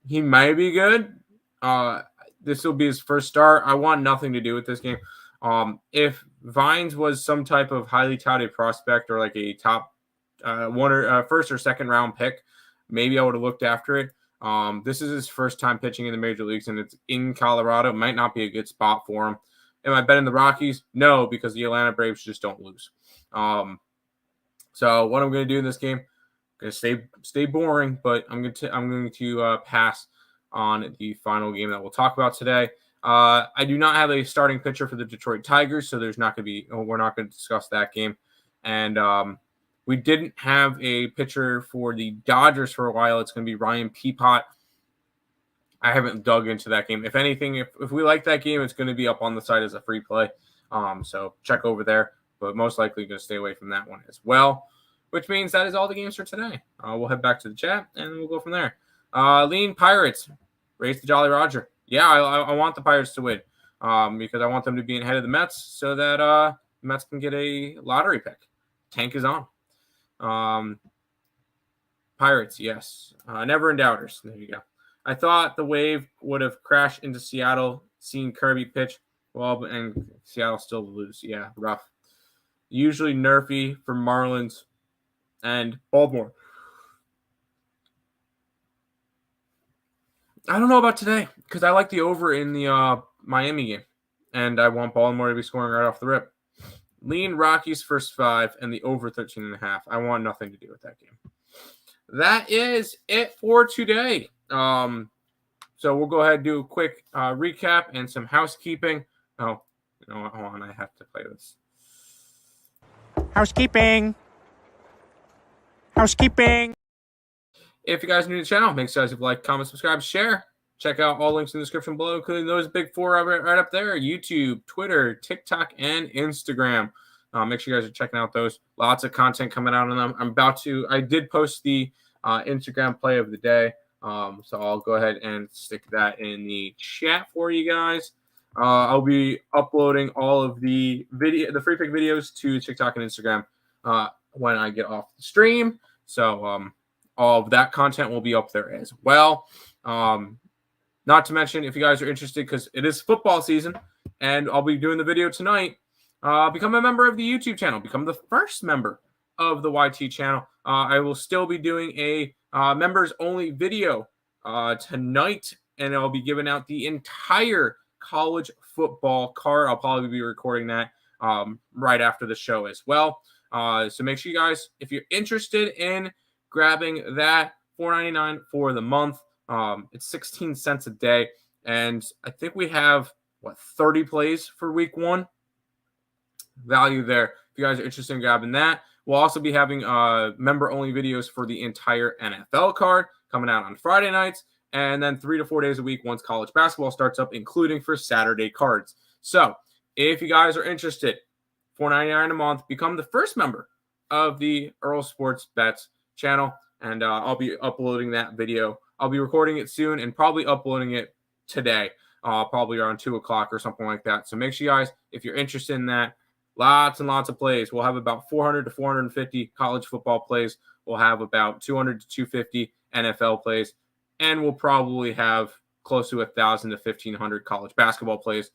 He might be good. This will be his first start. I want nothing to do with this game. If Vines was some type of highly touted prospect or like a top first or second round pick, maybe I would have looked after it. This is his first time pitching in the major leagues, and it's in Colorado. It might not be a good spot for him. Am I betting the Rockies? No, because the Atlanta Braves just don't lose. So what I'm going to do in this game, I'm going to stay boring, but I'm going to pass on the final game that we'll talk about today. I do not have a starting pitcher for the Detroit Tigers, so we're not going to discuss that game. And we didn't have a pitcher for the Dodgers for a while. It's going to be Ryan Peapot. I haven't dug into that game. If anything, if we like that game, it's going to be up on the site as a free play. So check over there, but most likely going to stay away from that one as well, which means that is all the games for today. We'll head back to the chat and we'll go from there. Lean Pirates. Raise the Jolly Roger. Yeah, I want the Pirates to win because I want them to be ahead of the Mets so that the Mets can get a lottery pick. Tank is on. Pirates, yes. Never in doubters. There you go. I thought the wave would have crashed into Seattle, seeing Kirby pitch. Well, and Seattle still lose. Yeah, rough. Usually nerfy for Marlins and Baltimore. I don't know about today because I like the over in the Miami game, and I want Baltimore to be scoring right off the rip. Lean Rockies first 5 and the over 13.5. I want nothing to do with that game. That is it for today. So we'll go ahead and do a quick recap and some housekeeping. Oh, you know what? Hold on. I have to play this. Housekeeping. If you guys are new to the channel, make sure you guys like, comment, subscribe, share. Check out all links in the description below, including those big 4 right up there. YouTube, Twitter, TikTok, and Instagram. Make sure you guys are checking out those. Lots of content coming out on them. I did post the Instagram play of the day. So I'll go ahead and stick that in the chat for you guys. I'll be uploading all of the free pick videos to TikTok and Instagram when I get off the stream. So all of that content will be up there as well. Not to mention, if you guys are interested, because it is football season, and I'll be doing the video tonight. Become a member of the YouTube channel. Become the first member of the YT channel. I will still be doing a members-only video tonight, and I'll be giving out the entire college football card. I'll probably be recording that right after the show as well. So make sure you guys, if you're interested in grabbing that, $4.99 for the month. It's 16 cents a day, and I think we have 30 plays for week 1. Value there. If you guys are interested in grabbing that, we'll also be having member-only videos for the entire NFL card coming out on Friday nights, and then 3 to 4 days a week once college basketball starts up, including for Saturday cards. So if you guys are interested, $4.99 a month, become the first member of the Earle Sports Bets channel, and I'll be uploading that video. I'll be recording it soon and probably uploading it today, probably around 2 o'clock or something like that. So make sure you guys, if you're interested in that, lots and lots of plays. We'll have about 400 to 450 college football plays. We'll have about 200 to 250 NFL plays, and we'll probably have close to 1,000 to 1,500 college basketball plays.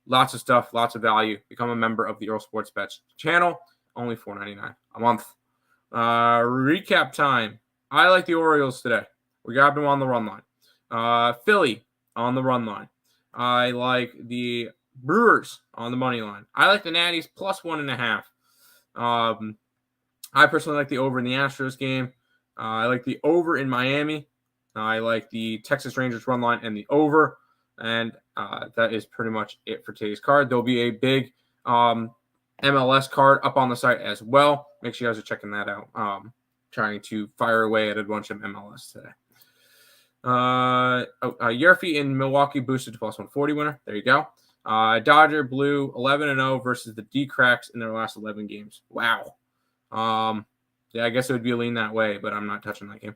Lots of stuff, lots of value. Become a member of the Earle Sports Bets channel. Only $4.99 a month. Recap time. I like the Orioles today. We grabbed them on the run line. Philly on the run line. I like the Brewers on the money line. I like the Natties plus 1.5. I personally like the over in the Astros game. I like the over in Miami. I like the Texas Rangers run line and the over. And that is pretty much it for today's card. There'll be a big MLS card up on the site as well. Make sure you guys are checking that out. Trying to fire away at a bunch of MLS today. Yerfie in Milwaukee boosted to plus 140 winner. There you go. Dodger Blue 11-0 versus the D-Cracks in their last 11 games. Wow. Yeah, I guess it would be a lean that way, but I'm not touching that game.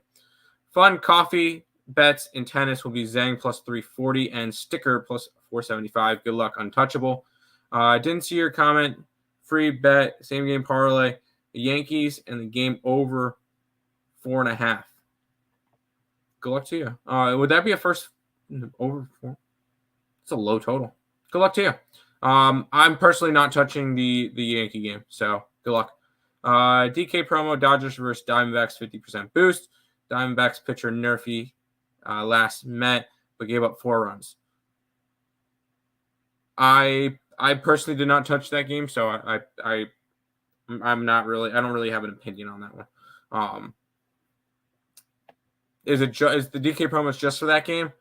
Fun coffee bets in tennis will be Zhang plus 340 and Sticker plus 475. Good luck, untouchable. Didn't see your comment. Free bet, same game parlay. The Yankees and the game over 4.5. Good luck to you. Would that be a first over 4? It's a low total. Good luck to you. I'm personally not touching the Yankee game, so good luck. DK promo, Dodgers versus Diamondbacks, 50% boost. Diamondbacks pitcher Nerfy last met, but gave up 4 runs. I personally did not touch that game, so I'm not really. I don't really have an opinion on that one. Is the DK promos just for that game?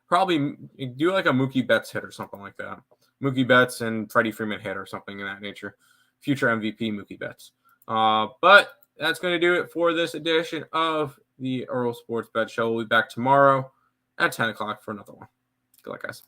Probably do like a Mookie Betts hit or something like that. Mookie Betts and Freddie Freeman hit or something in that nature. Future MVP Mookie Betts. But that's going to do it for this edition of the Earle Sports Bet Show. We'll be back tomorrow at 10 o'clock for another one. Good luck, guys.